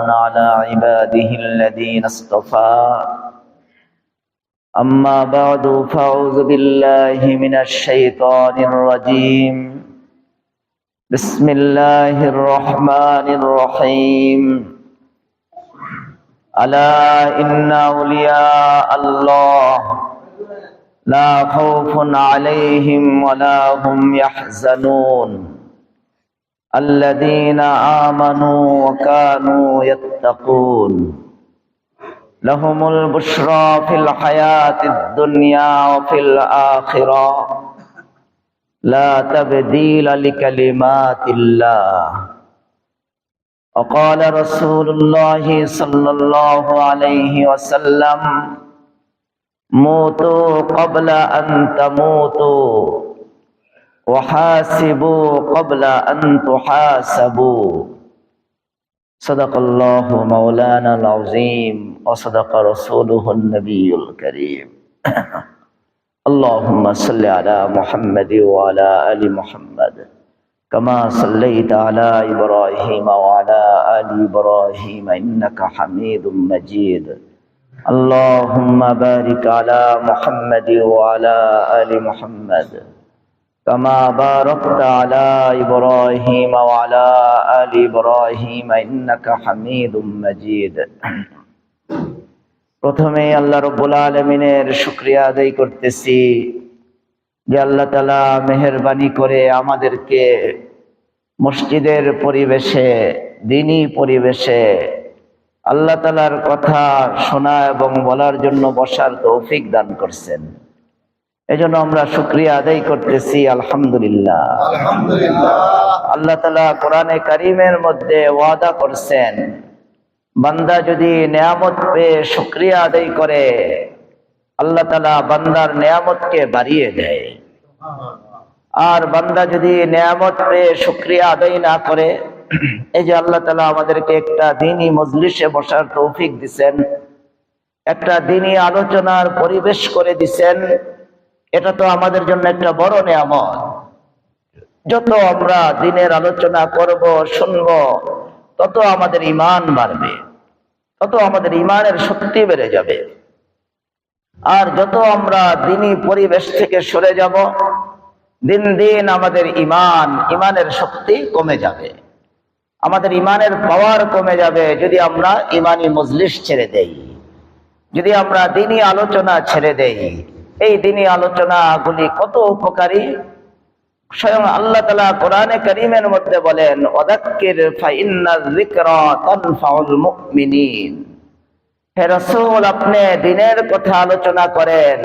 على عباده الذين اصطفى أما بعد فأعوذ بالله من الشيطان الرجيم بسم الله الرحمن الرحيم ألا إن أولياء الله لا خوف عليهم ولا هم يحزنون الذين آمنوا وكانوا يتقون لهم البشرى في الحياة الدنيا وفي الآخرة لا تبديل لكلمات الله وقال رسول الله صلى الله عليه وسلم موتوا قبل أن تموتوا وحاسبوا قبل أن تحاسبوا صدق الله مولانا العظيم وصدق رسوله النبي الكريم اللهم صل على محمد وعلى آل محمد كما صليت على إبراهيم وعلى آل إبراهيم إنك حميد مجيد اللهم بارك على محمد وعلى آل محمد كما باركت على إبراهيم وعلى آل إبراهيم إنك حميد مجيد প্রথমে আল্লাহ রাব্বুল আলামিনের শুকরিয়া আদায় করতেছি যে আল্লাহ তাআলা মেহেরবানি করে আমাদেরকে মসজিদের পরিবেশে দ্বীনি পরিবেশে আল্লাহ তাআলার কথা শোনা এবং বলার জন্য বসার তৌফিক দান করছেন। এজন্য আমরা শুকরিয়া আদায় করতেছি আলহামদুলিল্লাহ। আল্লাহ তাআলা কোরআনে কারীমের মধ্যে ওয়াদা করছেন বান্দা যদি নিয়ামত পেয়ে শুকরিয়া আদায় করে আল্লাহ তাআলা বান্দার নিয়ামতকে বাড়িয়ে দেয়, আর বান্দা যদি নিয়ামত পেয়ে শুকরিয়া আদায় না করে, এই যে আল্লাহ তাআলা আমাদেরকে একটা দ্বীনি মজলিসে বসার তৌফিক দিবেন, একটা দ্বীনি আলোচনার পরিবেশ করে দিবেন, এটা তো আমাদের জন্য একটা বড় নিয়ামত। যত আমরা দ্বীনের আলোচনা করব শুনব তত আমাদের ঈমান বাড়বে, তত আমাদের ঈমানের শক্তি বেড়ে যাবে। আর যত আমরা দ্বীনি পরিবেশ থেকে সরে যাব দিন দিন আমাদের ঈমানের শক্তি কমে যাবে, আমাদের ঈমানের পাওয়ার কমে যাবে যদি আমরা ঈমানি মজলিস ছেড়ে দেই, যদি আমরা দ্বীনি আলোচনা ছেড়ে দেই। এই দ্বীনি আলোচনাগুলি কত উপকারী, স্বয়ং আল্লাহ তাআলা কোরআনে কারীমের মধ্যে বলেন ওয়াদাক্কির ফাইন্নায যিকরা তানফাউল মুমিনিন। হে রাসূল, আপনি দ্বীনের কথা আলোচনা করেন,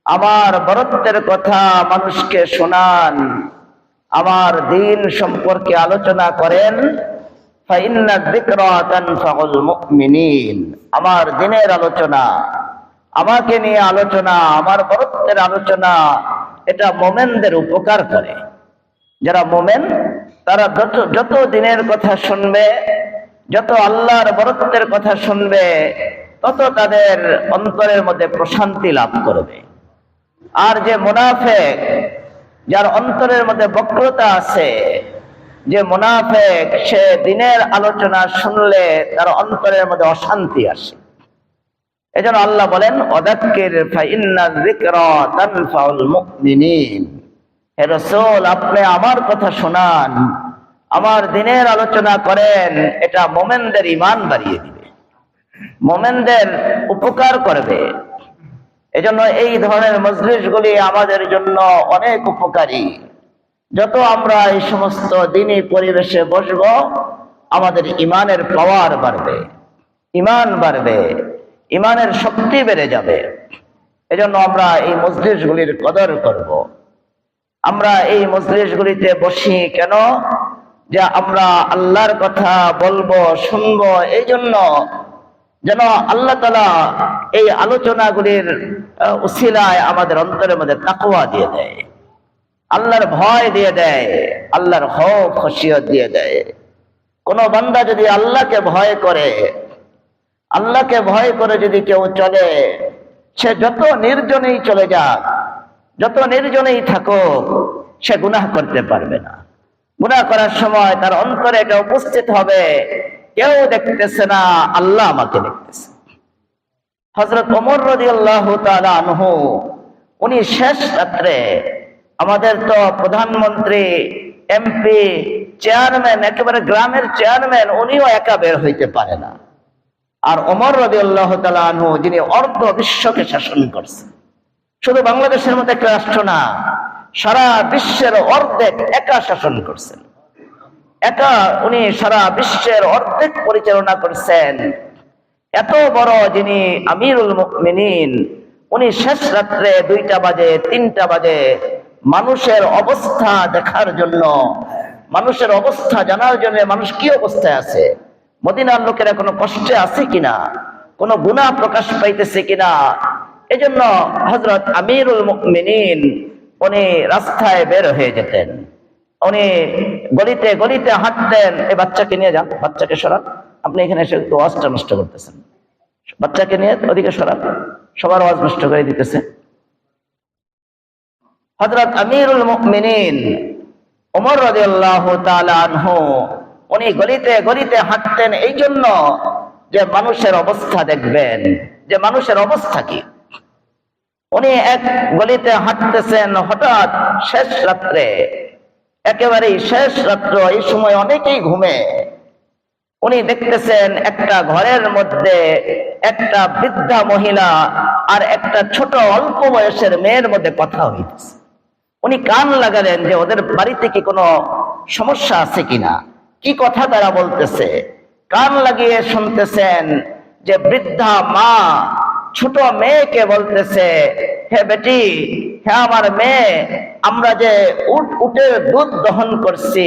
আমার বরত্বের কথা মানুষকে শোনান, আমার দ্বীন সম্পর্কে আলোচনা করেন। ফাইন্নায যিকরা তানফাউল মুমিনিন, আমার দ্বীনের আলোচনা, আমাকে নিয়ে আলোচনা, আমার বরত্বের আলোচনা, এটা মোমেনদের উপকার করে। যারা মোমেন তারা যত দ্বীনের কথা শুনবে, যত আল্লাহর বরত্বের কথা শুনবে, তত তাদের অন্তরের মধ্যে প্রশান্তি লাভ করবে। আর যে মুনাফিক, যার অন্তরের মধ্যে বক্রতা আছে, যে মুনাফিক, সে দ্বীনের আলোচনা শুনলে তার অন্তরের মধ্যে অশান্তি আসে। এজন্য আল্লাহ বলেন ওয়াদাক্কির ফাইন্নায যিকরা তানফাউল মুমিনিন। হে রাসূল, আপনি আমার কথা শোনান, আমার দ্বীনের আলোচনা করেন, এটা মুমিনদের ঈমান বাড়িয়ে দিবে, মুমিনদের উপকার করবে। এজন্য এই ধরনের মজলিসগুলি আমাদের জন্য অনেক উপকারী। যত আমরা এই সমস্ত দ্বীনি পরিবেশে বসব আমাদের ঈমানের পাওয়ার বাড়বে, ঈমান বাড়বে, ঈমানের শক্তি বেড়ে যাবে। এজন্য আমরা এই মজলিসগুলির কদর করব। আমরা এই মজলিসগুলিতে বসি কেন? যে আমরা আল্লাহর কথা বলবো, শুনবো, এই জন্য যেন আল্লাহ তাআলা এই আলোচনাগুলির উসিলায় আমাদের অন্তরের মধ্যে তাকওয়া দিয়ে দেয়, আল্লাহর ভয় দিয়ে দেয়, আল্লাহর খৌফ খশিয়ত দিয়ে দেয়। কোন বান্দা যদি আল্লাহকে ভয় করে, আল্লাহকে ভয় করে যদি কেউ চলে, সে যত নির্জনেই চলে যাক, যত নির্জনেই থাকুক, সে গুনাহ করতে পারবে না। গুনাহ করার সময় তার অন্তরে এটা উপস্থিত হবে কেউ দেখতেছে না, আল্লাহ আমাকে দেখতেছে। হযরত ওমর রাদিয়াল্লাহু তাআলা আনহু উনি শেষ রাত্রে, আমাদের তো প্রধানমন্ত্রী, এমপি, চেয়ারম্যান, একেবারে গ্রামের চেয়ারম্যান, উনিও একা বের হইতে পারে না। আর ওমর রাদিয়াল্লাহু তাআলা আনহু যিনি অর্ধ বিশ্বকে শাসন করছেন, শুধু বাংলাদেশের মতো একটা রাষ্ট্র না, সারা বিশ্বের অর্ধেক একা শাসন করছেন। একা উনি সারা বিশ্বের অর্ধেক পরিচালনা করছেন। এত বড় যিনি আমিরুল মুমিনিন, উনি শেষ রাত্রে 2টা বাজে 3টা বাজে মানুষের অবস্থা দেখার জন্য, মানুষের অবস্থা জানার জন্য, মানুষ কি অবস্থায় আছে, মদিনার লোকেরা কোনো কষ্টে আছে কিনা, কোনো গুনাহ প্রকাশ পাইতেছে কিনা, এজন্য হযরত আমিরুল মুমিনিন উনি রাস্তায় বের হয়ে যেতেন। উনি গলিতে গলিতে হাঁটতেন। এই বাচ্চাকে নিয়ে যান, বাচ্চাকে সরান, আপনি এখানে এসে একটু ওয়াজটা নষ্ট করতেছেন, বাচ্চাকে নিয়ে ওদিকে সরান, সবার ওয়াজ নষ্ট করে দিতেছে। হযরত আমিরুল মুমিনিন ওমর রাদিয়াল্লাহু তাআলা আনহু উনি গলিতে গলিতে হাঁটতেন এই জন্য যে মানুষের অবস্থা দেখবেন, যে মানুষের অবস্থা কি। উনি এক গলিতে হাঁটতেছেন, হঠাৎ শেষ রাত্রে, একেবারেই শেষ রাত্র, এই সময় অনেকেই ঘুমে, উনি দেখতেছেন একটা ঘরের মধ্যে একটা বৃদ্ধা মহিলা আর একটা ছোট অল্প বয়সের মেয়ের মধ্যে কথা হইতেছে। উনি কান লাগালেন যে ওদের বাড়িতে কি কোনো সমস্যা আছে কিনা, কি কথা তারা বলতেছে। কান লাগিয়ে শুনতেছেন যে বৃদ্ধা মা ছোট মেয়েকে বলতেছে, হে বেটি, হে আমার মেয়ে, আমরা যে উটের দুধ দহন করছি,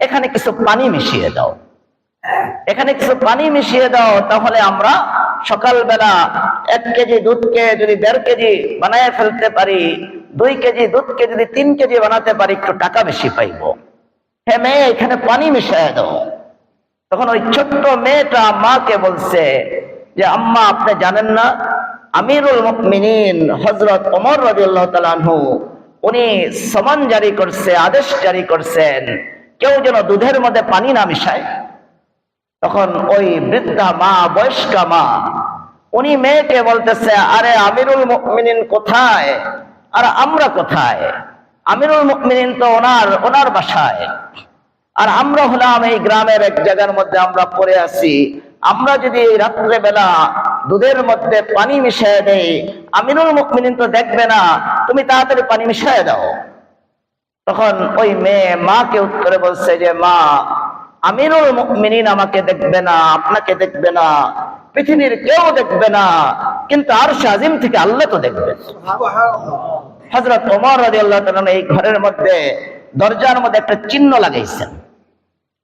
এখানে কিছু পানি মিশিয়ে দাও, এখানে কিছু পানি মিশিয়ে দাও, তাহলে আমরা সকালবেলা 1 কেজি দুধকে যদি 1.5 কেজি বানায় ফেলতে পারি, 2 কেজি দুধকে যদি 3 কেজি বানাতে পারি, একটু টাকা বেশি পাইব। হে মেয়ে, এখানে পানি মিশিয়ে দাও। তখন ওই ছোট্ট মেয়েটা মাকে বলছে যে আম্মা, আপনি জানেন না, আমিরুল মুমিনিন হযরত ওমর রাদিয়াল্লাহু তাআলা আনহু উনি সমান জারি করছে, আদেশ জারি করছেন, কেউ যেন দুধের মধ্যে পানি না মিশায়। তখন ওই বৃদ্ধা মা, বয়স্কা মা, উনি মেয়েকে বলতেছে, আরে আমিরুল মুমিনিন কোথায় আর আমরা কোথায়? আমিরুল মুমিনিন তো ওনার বাসায়, আর আমরা হলাম এই গ্রামের এক জায়গার মধ্যে আমরা পড়ে আছি। আমরা যদি রাত্রে বেলা দুধের মধ্যে পানি মিশিয়ে দেই, আমিরুল মুমিনিন তো দেখবে না, তুমি তাড়াতাড়ি পানি মিশিয়ে দাও। তখন ওই মেয়ে মাকে উত্তরে বলছে যে মা, আমিরুল মুমিনিন আমাকে দেখবে না, আপনাকে দেখবে না, পৃথিবীর কেউ দেখবে না, কিন্তু আরশে আজিম থেকে আল্লাহ তো দেখবে। হযরত ওমর রাদিয়াল্লাহু তাআলা এই ঘরের মধ্যে দরজার মধ্যে একটা চিহ্ন লাগাইছেন।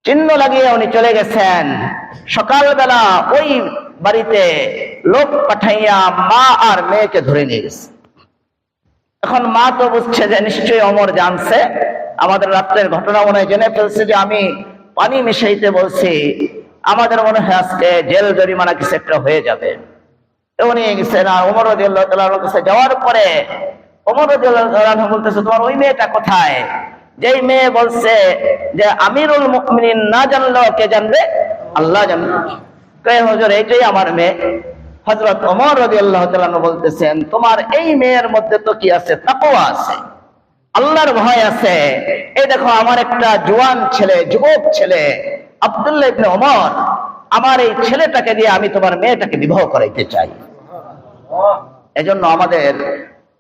চিহ্ন লাগিয়ে উনি চলে গেছেন। সকালবেলা ওই বাড়িতে লোক পাঠাইয়া মা আর মেয়েকে ধরে নিয়ে গেছে। এখন মা তো বুঝছে যে নিশ্চয়ই ওমর জানছে, আমাদের রাত্রের ঘটনা মনে হয় জেনে ফেলছে যে আমি পানি মিশাইতে বলছি, আমাদের মনে হয় আজকে জেল জরিমানা কিছু একটা হয়ে যাবে। তো উনি গেছেন, আর ওমর রাদিয়াল্লাহু তাআলার কাছে যাওয়ার পরে ওমর রাদিয়াল্লাহু তাআলা বলতেছে, তোমার ওই মেয়েটা কোথায়? যেই মেয়ে বলছে যে আমিরুল মুমিনিন না জানলেও কে জানবে? আল্লাহ জানবে। কয় হুজুর, এইটাই আমার মেয়ে। হযরত ওমর রাদিয়াল্লাহু তাআলা বলতেছেন, তোমার এই মেয়ের মধ্যে তো কি আছে? তাকওয়া আছে, আল্লাহর ভয় আছে। এই দেখো, আমার একটা জওয়ান ছেলে, যুবক ছেলে আব্দুল্লাহ ইবনে ওমর, আমার এই ছেলেটাকে দিয়ে আমি তোমার মেয়েটাকে বিবাহ করাইতে চাই। এজন্য আমাদের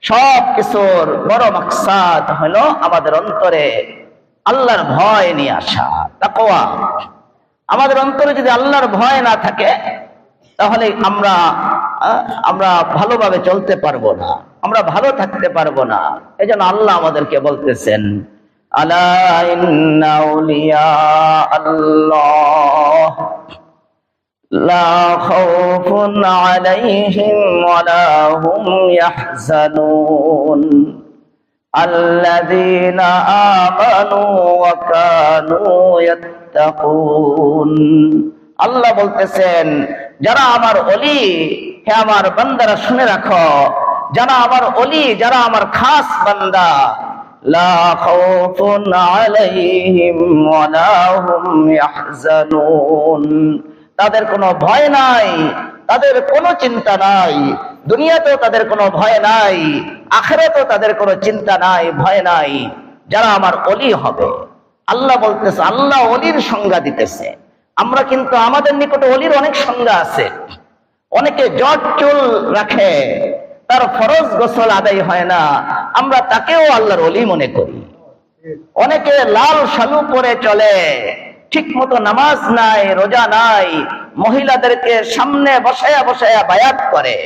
সব কিছুর বড় মাকসাদ হলো আমাদের অন্তরে আল্লাহর ভয় নিয়ে আসা, তাকওয়া। আমাদের অন্তরে যদি আল্লাহর ভয় না থাকে, তাহলে আমরা ভালোভাবে চলতে পারবো না, আমরা ভালো থাকতে পারবো না। এজন্য আল্লাহ আমাদেরকে বলতেছেন, আলা ইন্না আউলিয়া আল্লাহ লা খাউফুন আলাইহিম ওয়ালা হুম ইয়াহজানুন আল্লাযীনা আমানু ওয়া কানু ইয়াত্তাকুন। আল্লাহ বলতেছেন, যারা আমার ওলি, হে আমার বান্দারা শুনে রাখো, যারা আমার ওলি, যারা আমার খাস বান্দা, লা খাউফুন আলাইহিম ওয়ালা হুম ইয়াহজানুন, তাদের কোনো ভয় নাই, তাদের কোনো চিন্তা নাই। দুনিয়াতেও তাদের কোনো ভয় নাই, আখিরাতেও তাদের কোনো চিন্তা নাই, ভয় নাই। যারা আমার ওলি হবে, আল্লাহ বলতেছে, আল্লাহ ওলির সংজ্ঞা দিতেছে। আমরা কিন্তু আমাদের নিকটে ওলির অনেক সংজ্ঞা আছে। অনেকে জট চুল রাখে, তার ফরজ গোসল আদায় হয় না, আমরা তাকেও আল্লাহর ওলি মনে করি। অনেকে লাল শালু পরে চলে, ঠিক মতো নামাজ নাই, রোজা নাই, মহিলাদেরকে সামনে বসায়া বসায়া বায়াত করে,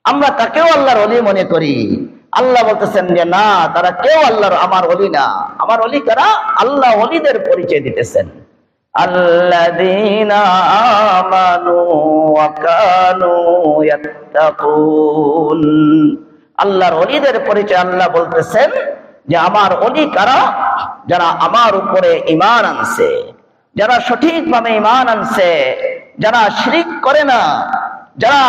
আমরা তাকেও আল্লাহর ওলি মনে করি। আল্লাহ বলতেছেন যে না, তারা কেউ আল্লাহর আমার ওলি না। আমার ওলি কারা? আল্লাহ ওলিদের পরিচয় দিতেছেন। আল্লাযীনা আমানু ওয়া কানু ইয়াত্তাকুন। আল্লাহর ওলিদের পরিচয় আল্লাহ বলতেছেন যে আমার ওলি কারা? যারা আমার উপরে ঈমান আনছে, যারা সঠিকভাবে ঈমান আনছে, যারা শিরক করে না, যারা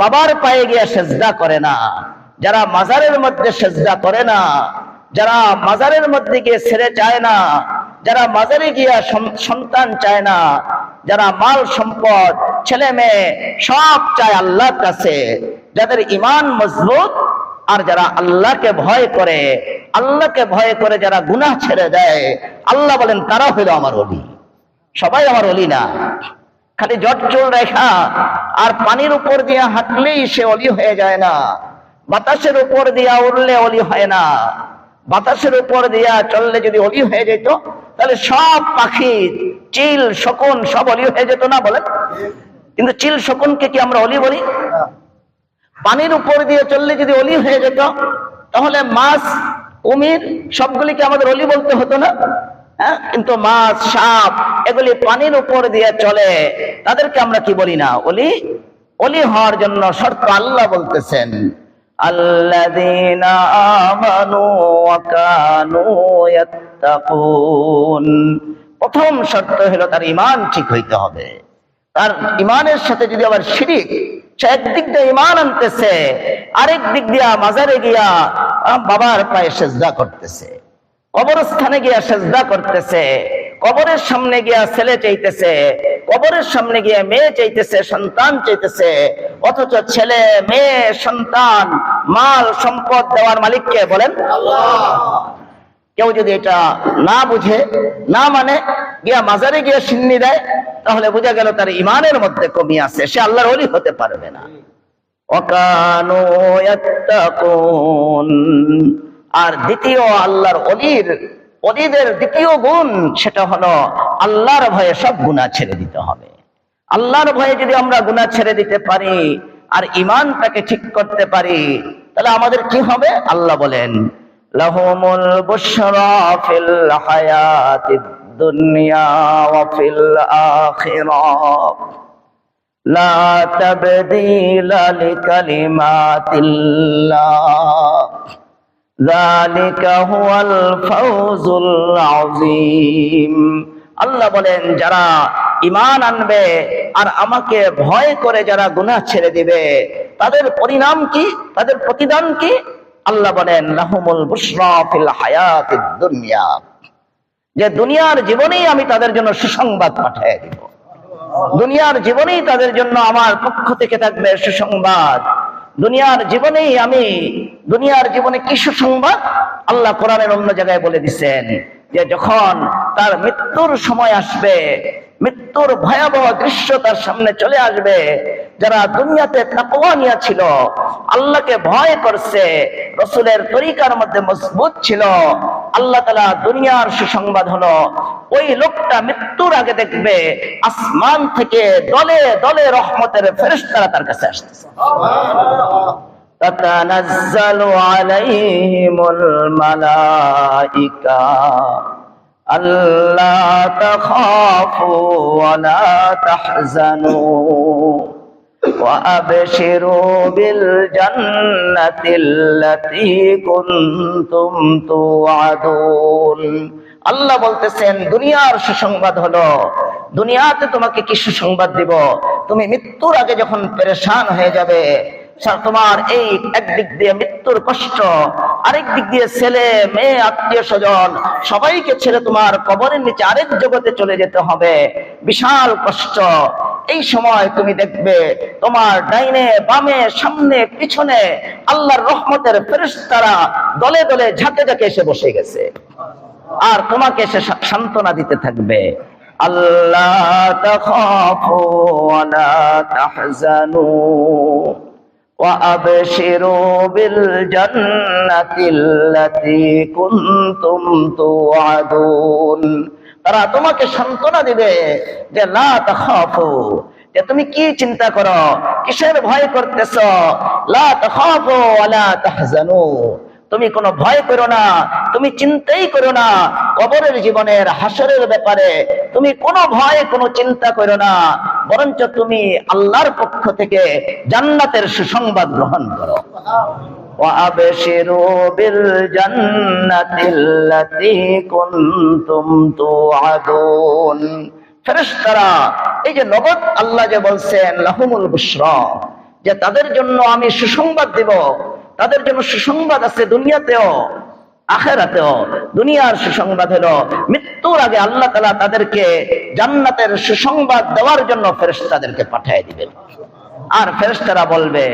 বাবার পায়ে গিয়ে সেজদা করে না, যারা মাজারের মধ্যে সেজদা করে না, যারা মাজারের মধ্যে গিয়ে ছেড়ে চায় না, যারা মাজারে গিয়া সন্তান চায় না, যারা মাল সম্পদ ছেলে মেয়ে সব চায় আল্লাহর কাছে, যাদের ঈমান মজবুত, আর যারা আল্লাহকে ভয় করে, আল্লাহকে ভয় করে যারা গুনাহ ছেড়ে দেয়, আল্লাহ বলেন তারা হইল আমার ওলি। সবাই আমার ওলি না। খালি জট চুল রেখা আর পানির উপর দিয়ে হাঁটলেই সে ওলি হয়ে যায় না। বাতাসের উপর দিয়া উড়লে ওলি হয় না। বাতাসের উপর দিয়া চললে যদি ওলি হয়ে যেত, তাহলে সব পাখি, চিল, শকুন সব ওলি হয়ে যেত না, বলেন? কিন্তু চিল শকুনকে কি আমরা ওলি বলি? পানির উপর দিয়ে চললে যদি ওলি হয়ে যেত, তাহলে মাছ, কুমির সবগুলিকে আমাদের ওলি বলতে হতো না? হ্যাঁ, কিন্তু মাছ, সাপ এগুলি পানির উপর দিয়ে চলে, তাদেরকে আমরা কি বলি না? ওলি। ওলি হওয়ার জন্য শর্ত আল্লাহ বলতেছেন, আল্লাযীনা আমানু ওয়া কানু ইয়াত্তাকুন। প্রথম শর্ত হলো তার ঈমান ঠিক হইতে হবে। তার ঈমানের সাথে যদি আবার শিরক, সে একদিক দিয়ে ঈমান আনতেছে, আরেক দিক দিয়া মাজারে গিয়া বাবার পায়ে সেজদা করতেছে, কবরস্থানে গিয়া সেজদা করতেছে, কবরের সামনে গিয়া ছেলে চাইতেছে, কবরের সামনে গিয়ে মেয়ে চাইতেছে, সন্তান চাইতেছে, অথচ ছেলে, মেয়ে, সন্তান, মাল সম্পদ দেওয়ার মালিক কে? বলেন আল্লাহ। কেউ যদি এটা না বুঝে, না মানে, গিয়া মাজারে গিয়ে সিন্নি দেয়, তাহলে বোঝা গেল তার ঈমানের মধ্যে কমি আছে, সে আল্লাহর ওলি হতে পারবে না। ওয়াকানু ইয়াত্তাকুন। আর দ্বিতীয় আল্লাহর ওলিদের দ্বিতীয় গুণ, সেটা হলো আল্লাহর ভয়ে সব গুনাহ ছেড়ে দিতে হবে। আল্লাহর ভয়ে যদি আমরা গুনাহ ছেড়ে দিতে পারি আর ঈমানটাকে ঠিক করতে পারি, তাহলে আমাদের কি হবে? আল্লাহ বলেন, লাহুমুল বুশরা ফিল হায়াতিদ দুনিয়া ওয়া ফিল আখিরাহ লা তাবদীলা লিকালিমাতিল্লাহ যালিকা হুয়াল ফাওজুল আযীম। আল্লাহ বলেন, যারা ঈমান আনবে আর আমাকে ভয় করে যারা গুনাহ ছেড়ে দিবে, তাদের পরিণাম কি, তাদের প্রতিদান কি? আল্লাহ বলেন, লাহুমুল বুশরা ফিল হায়াতিদ দুনিয়া, যে দুনিয়ার জীবনেই আমি তাদের জন্য সুসংবাদ পাঠিয়ে দিব। দুনিয়ার জীবনেই তাদের জন্য আমার পক্ষ থেকে থাকবে সুসংবাদ। দুনিয়ার জীবনে কি সুসংবাদ? আল্লাহ কোরআনের অন্য জায়গায় বলে দিচ্ছেন যে যখন তার মৃত্যুর সময় আসবে, মৃত্যুর ভয়াবহ দৃশ্য তার সামনে চলে আসবে, যারা দুনিয়াতে তাকওয়া নিয়ে ছিল, আল্লাহকে ভয় করছে, রাসূলের তরিকার মধ্যে মজবুত ছিল, আল্লাহ তাআলা দুনিয়ার সুসংবাদ হলো ওই লোকটা মৃত্যুর আগে দেখবে আসমান থেকে দলে দলে রহমতের ফেরেশতারা তার কাছে আসতেছে। তাতানাজ্জালু আলাইহিমুল মালাইকা আল্লা তাখাফু ওয়া লা তাহজানু ওয়া আবশিরু বিল জান্নাতিল্লাতী কুনতুম তুআদুন। আল্লাহ বলতেছেন, দুনিয়ার সুসংবাদ হলো, দুনিয়াতে তোমাকে কি সুসংবাদ দিব? তুমি মৃত্যুর আগে যখন পেরেশান হয়ে যাবে, তোমার এই একদিক দিয়ে মৃত্যুর কষ্ট, আরেক দিক দিয়ে ছেলে মেয়ে আত্মীয় স্বজন সবাইকে ছেড়ে তোমার কবরের নিচে আরেক জগতে চলে যেতে হবে, বিশাল কষ্ট। এই সময় তুমি দেখবে তোমার ডাইনে বামে সামনে পিছনে আল্লাহর রহমতের ফেরেশতারা দলে দলে ঝাঁকে ঝাঁকে এসে বসে গেছে, আর তোমাকে সে সান্ত্বনা দিতে থাকবে, আল্লাহ তাখাফু ওয়া লা তাহজানু ওয়া আবশিরু বিল জান্নাতিল্লাতী কুনতুম তুআদুন। তারা তোমাকে সান্ত্বনা দিবে যে লা তাখাফু, যে তুমি কি চিন্তা করো, কিসের ভয় করতেছো, লা তাখাফু ওয়া লা তাহজানু, তুমি কোনো ভয় করো না, তুমি চিন্তাই করো না কবরের জীবনের হাসরের ব্যাপারে, তুমি কোনো ভয় কোনো চিন্তা করো না, বরঞ্চ তুমি আল্লাহর পক্ষ থেকে জান্নাতের সুসংবাদ গ্রহণ করো। ওয়াবশিরু বিল জান্নাতিল্লাতী কুনতুম তুআদুন। ফেরেশতারা এই যে নগদ আল্লাহ যে বলছেন লাহুমুল বুশরা, যে তাদের জন্য আমি সুসংবাদ দেব, তাদের জন্য সুসংবাদ আছে দুনিয়াতেও আখিরাতেও। দুনিয়ার সুসংবাদ হলো মৃত্যুর আগে আল্লাহ তাআলা তাদেরকে জান্নাতের সুসংবাদ দেওয়ার জন্য ফেরেশতাদেরকে পাঠিয়ে দিবেন। আর ফেরেশতারা বলবে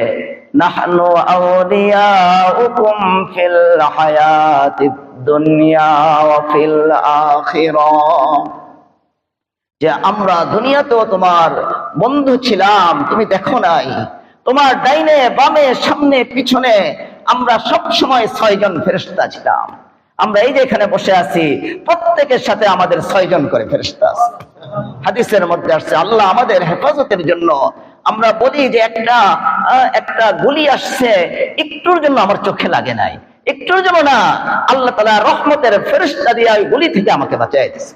নাহনু আউলিয়াউকুম ফিল হায়াতিদ দুনিয়া ওয়া ফিল আখিরাহ, যে আমরা দুনিয়াতেও তোমার বন্ধু ছিলাম, তুমি দেখো নাই, তোমার ডাইনে বামে সামনে পিছনে আমরা সব সময় 6 জন ফেরেশতা ছিলাম। আমরা এই যে এখানে বসে আছি, প্রত্যেকের সাথে আমাদের 6 জন করে ফেরেশতা আছে। হাদিসের মধ্যে আসছে আল্লাহ আমাদের হেফাজতের জন্য, আমরা বলি যে একটা গুলি আসছে, একটুর জন্য আমার চোখে লাগে নাই, একটুর জন্য না, আল্লাহ তাআলা রহমতের ফেরেশতা দিয়ে ওই গুলি থেকে আমাকে বাঁচিয়ে দিয়েছে।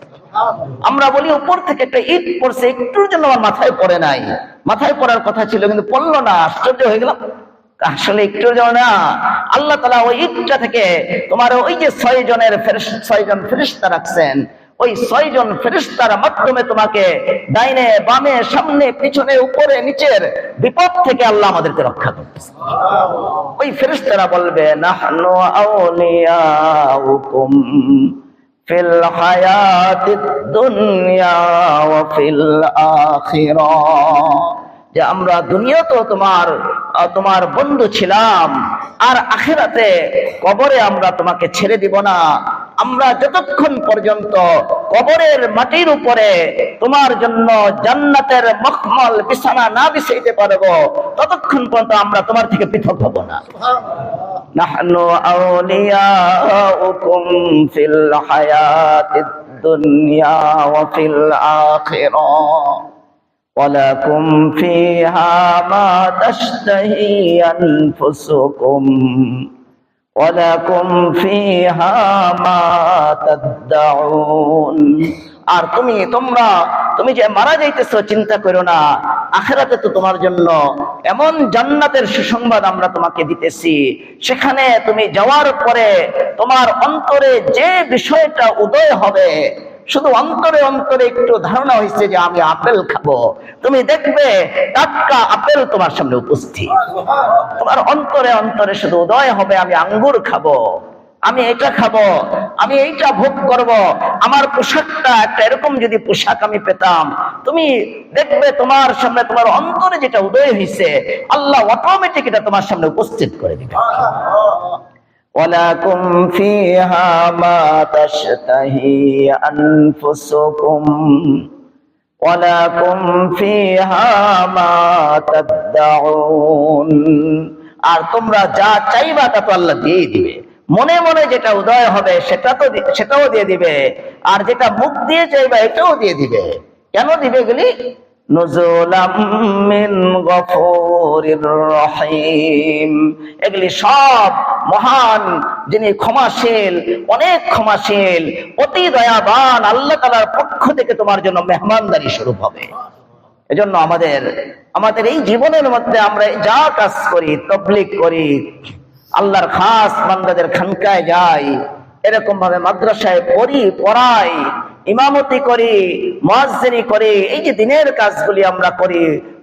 আমরা বলি উপর থেকে একটা ইট পড়ছে, একটুর জন্য আমার মাথায় পড়ে নাই, মাথায় পড়ার কথা ছিল কিন্তু পড়লো না, আশ্চর্য হয়ে গেলাম। আসলে একটু না, আল্লাহ তাআলা ওই ইটটা থেকে তোমার ওই যে 6 জন ফেরেশতা রাখছেন, ওই 6 জন ফেরেশতার মাধ্যমে তোমাকে ডাইনে বামে সামনে পিছনে উপরে নিচের বিপদ থেকে আল্লাহ আমাদেরকে রক্ষা করতেছে। ওই ফেরেশতারা বলবে নাহনু আউলিয়াউকুম ফিল হায়াতিদ দুনিয়া ওয়া ফিল আখিরাহ, যে আমরা দুনিয়াতেও তোমার বন্ধু ছিলাম, আর আখিরাতে কবরে আমরা তোমাকে ছেড়ে দিব না। আমরা যতক্ষণ পর্যন্ত কবরের মাটির উপরে তোমার জন্য জান্নাতের মখমল বিছানা না বিছাইতে পারবো, ততক্ষণ পর্যন্ত আমরা তোমার থেকে পৃথক হব না। নাহনু আউলিয়াউকুম ফিল হায়াতিদ দুনিয়া ওয়া ফিল আখিরাহ ওয়ালাকুম ফিহা মা তাশতাহি আনফুসুকুম ওয়ালাকুম ফিহা মা তাদউন। আর তুমি যে মারা যাইতেছো, চিন্তা করো না, আখিরাতে তো তোমার জন্য এমন জান্নাতের সুসংবাদ আমরা তোমাকে দিতেছি, সেখানে তুমি যাওয়ার পরে তোমার অন্তরে যে বিষয়টা উদয় হবে, শুধু অন্তরে অন্তরে একটু ধারণা হয়েছে যে আমি আপেল খাবো, তুমি দেখবে টাটকা আপেল তোমার সামনে উপস্থিত। তোমার অন্তরে অন্তরে শুধু উদয় হবে আমি আঙ্গুর খাবো, আমি এটা খাবো, আমি এইটা ভোগ করব, আমার পোশাকটা একটা এরকম যদি পোশাক আমি পেতাম, তুমি দেখবে তোমার সামনে তোমার অন্তরে যেটা উদয় হয়েছে আল্লাহ অটোমেটিক এটা তোমার সামনে উপস্থিত করে দিবে। ওয়ালাকুম ফিহা মা তাশতাহি আনফুসুকুম ওয়ালাকুম ফিহা মা তাদউন। আর তোমরা যা চাইবা তা তো আল্লাহ দিয়ে দিবে, মনে মনে যেটা উদয় হবে সেটাও দিয়ে দিবে, আর যেটা মুখ দিয়ে চাইবা এটাও দিয়ে দিবে। কেন দিবে এগুলি? নুজুলাম মিন গফুরির রহিম, এগুলি সব মহান যিনি ক্ষমাশীল, অনেক ক্ষমাশীল, অতি দয়াবান আল্লাহ তাআলার পক্ষ থেকে তোমার জন্য মেহমানদারি স্বরূপ হবে। এজন্য আমাদের এই জীবনের মধ্যে আমরা যা কাজ করি, তাবলীগ করি, আল্লাহর খাস বান্দাদের খানকায় যাই, এরকম ভাবে মাদ্রাসায় পড়াই, ইমামতি করি, মুয়াজ্জিনি করি, এই যে দিনের কাজগুলি আমরা করি,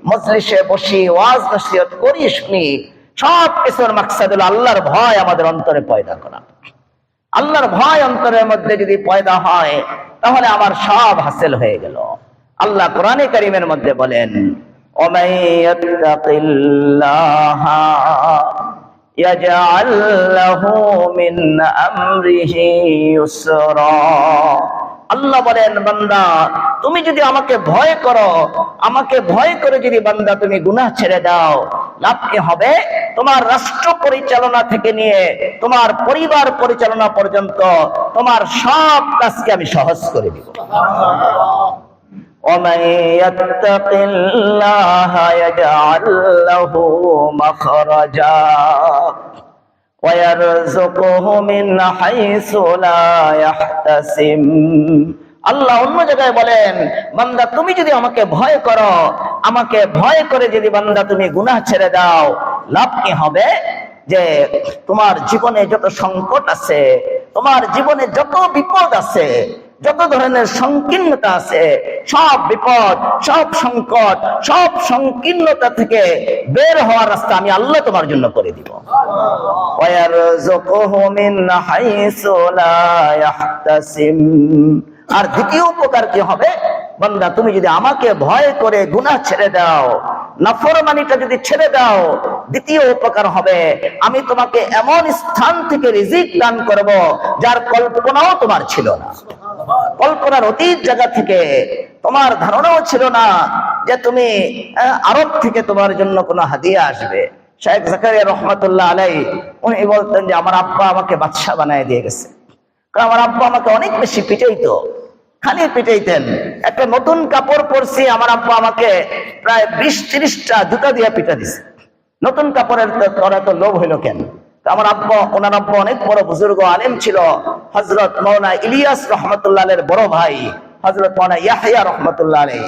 মজলিসে বসি, ওয়াজ নসিহত করি, শুনি, সব কিছুর মাকসাদ হলো আল্লাহর ভয় আমাদের অন্তরে পয়দা করা। আল্লাহর ভয় অন্তরের মধ্যে যদি পয়দা হয় তাহলে আমার সব হাসিল হয়ে গেল। আল্লাহ কোরআনে কারীমের মধ্যে বলেন, ওমাই ইয়াত্তাকিল্লাহা ইয়াজআল লাহু মিন আমরিহি ইউসরা। আল্লাহ বলেন, বান্দা তুমি যদি আমাকে ভয় করো, আমাকে ভয় করে যদি বান্দা তুমি গুনাহ ছেড়ে দাও, লাভ কি হবে? তোমার রাষ্ট্র পরিচালনা থেকে নিয়ে তোমার পরিবার পরিচালনা পর্যন্ত তোমার সব কাজকে আমি সহজ করে দিব। ومن يتق الله يجعل له مخرجا ويرزقه من حيث لا يحتسب। আল্লাহ অন্য জায়গায় বলেন, বান্দা তুমি যদি আমাকে ভয় করো, আমাকে ভয় করে যদি বান্দা তুমি গুনাহ ছেড়ে দাও, লাভ কি হবে? যে তোমার জীবনে যত সংকট আছে, তোমার জীবনে যত বিপদ আছে, যত ধরনের সংকীর্ণতা আছে, সব বিপদ, সব সংকট, সব সংকীর্ণতা থেকে বের হওয়ার রাস্তা আমি আল্লাহ তোমার জন্য করে দিব। ওয়ারযুকুহু মিন হাইসু লা ইয়াহতাসিব। আর দ্বিতীয় উপকার কি হবে? বান্দা তুমি যদি আমাকে ভয় করে গুনাহ ছেড়ে দাও, নাফরমানিটা যদি ছেড়ে দাও, দ্বিতীয় উপকার হবে আমি তোমাকে এমন স্থান থেকে রিজিক দান করব যার কল্পনাও তোমার ছিল না। কল্পনার অতীত জায়গা থেকে তোমার ধারণাও ছিল না যে তুমি আরব থেকে তোমার জন্য কোনো হাদিয়া আসবে। শাইখ জাকারিয়া রহমাতুল্লাহ আলাইহি উনি বলতেন যে আমার আব্বা আমাকে বাদশা বানায় দিয়ে গেছে। কারণ আমার আব্বা আমাকে অনেক বেশি পিটাইতো, খালি পিটাইতেন। একটা নতুন কাপড় পরছি, আমার আব্বা আমাকে প্রায় 20-30টা জুতা দিয়ে পিটা দিছে। নতুন কাপড়ের তোরা তো লোভ হইলো কেন? আমার আব্বা, ওনার আব্বা অনেক বড় বুজুর্গ আলেম ছিল, হযরত মাওলানা ইলিয়াস রহমাতুল্লাহ আলাইহির বড় ভাই হযরত মাওলানা ইয়াহইয়া রহমাতুল্লাহ আলাইহি।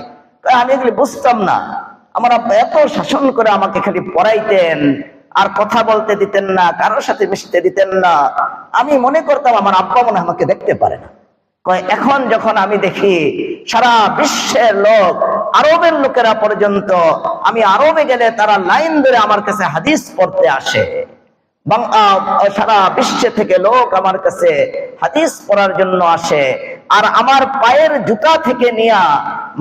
আমি এগুলি বুঝতাম না। আমার আব্বা এত শাসন করে আমাকে খালি পড়াইতেন, আর কথা বলতে দিতেন না, কারোর সাথে মিশতে দিতেন না। আমি মনে করতাম আমার আব্বা মনে আমাকে দেখতে পারে না। এখন যখন আমি দেখি সারা বিশ্বের লোক, আরবের লোকেরা পর্যন্ত, আমি আরবে গেলে তারা লাইন ধরে আমার কাছে হাদিস পড়তে আসে। সারা বিশ্ব থেকে লোক আমার কাছে হাদিস পড়ার জন্য আসে। আর আমার পায়ের জুতা থেকে নিয়ে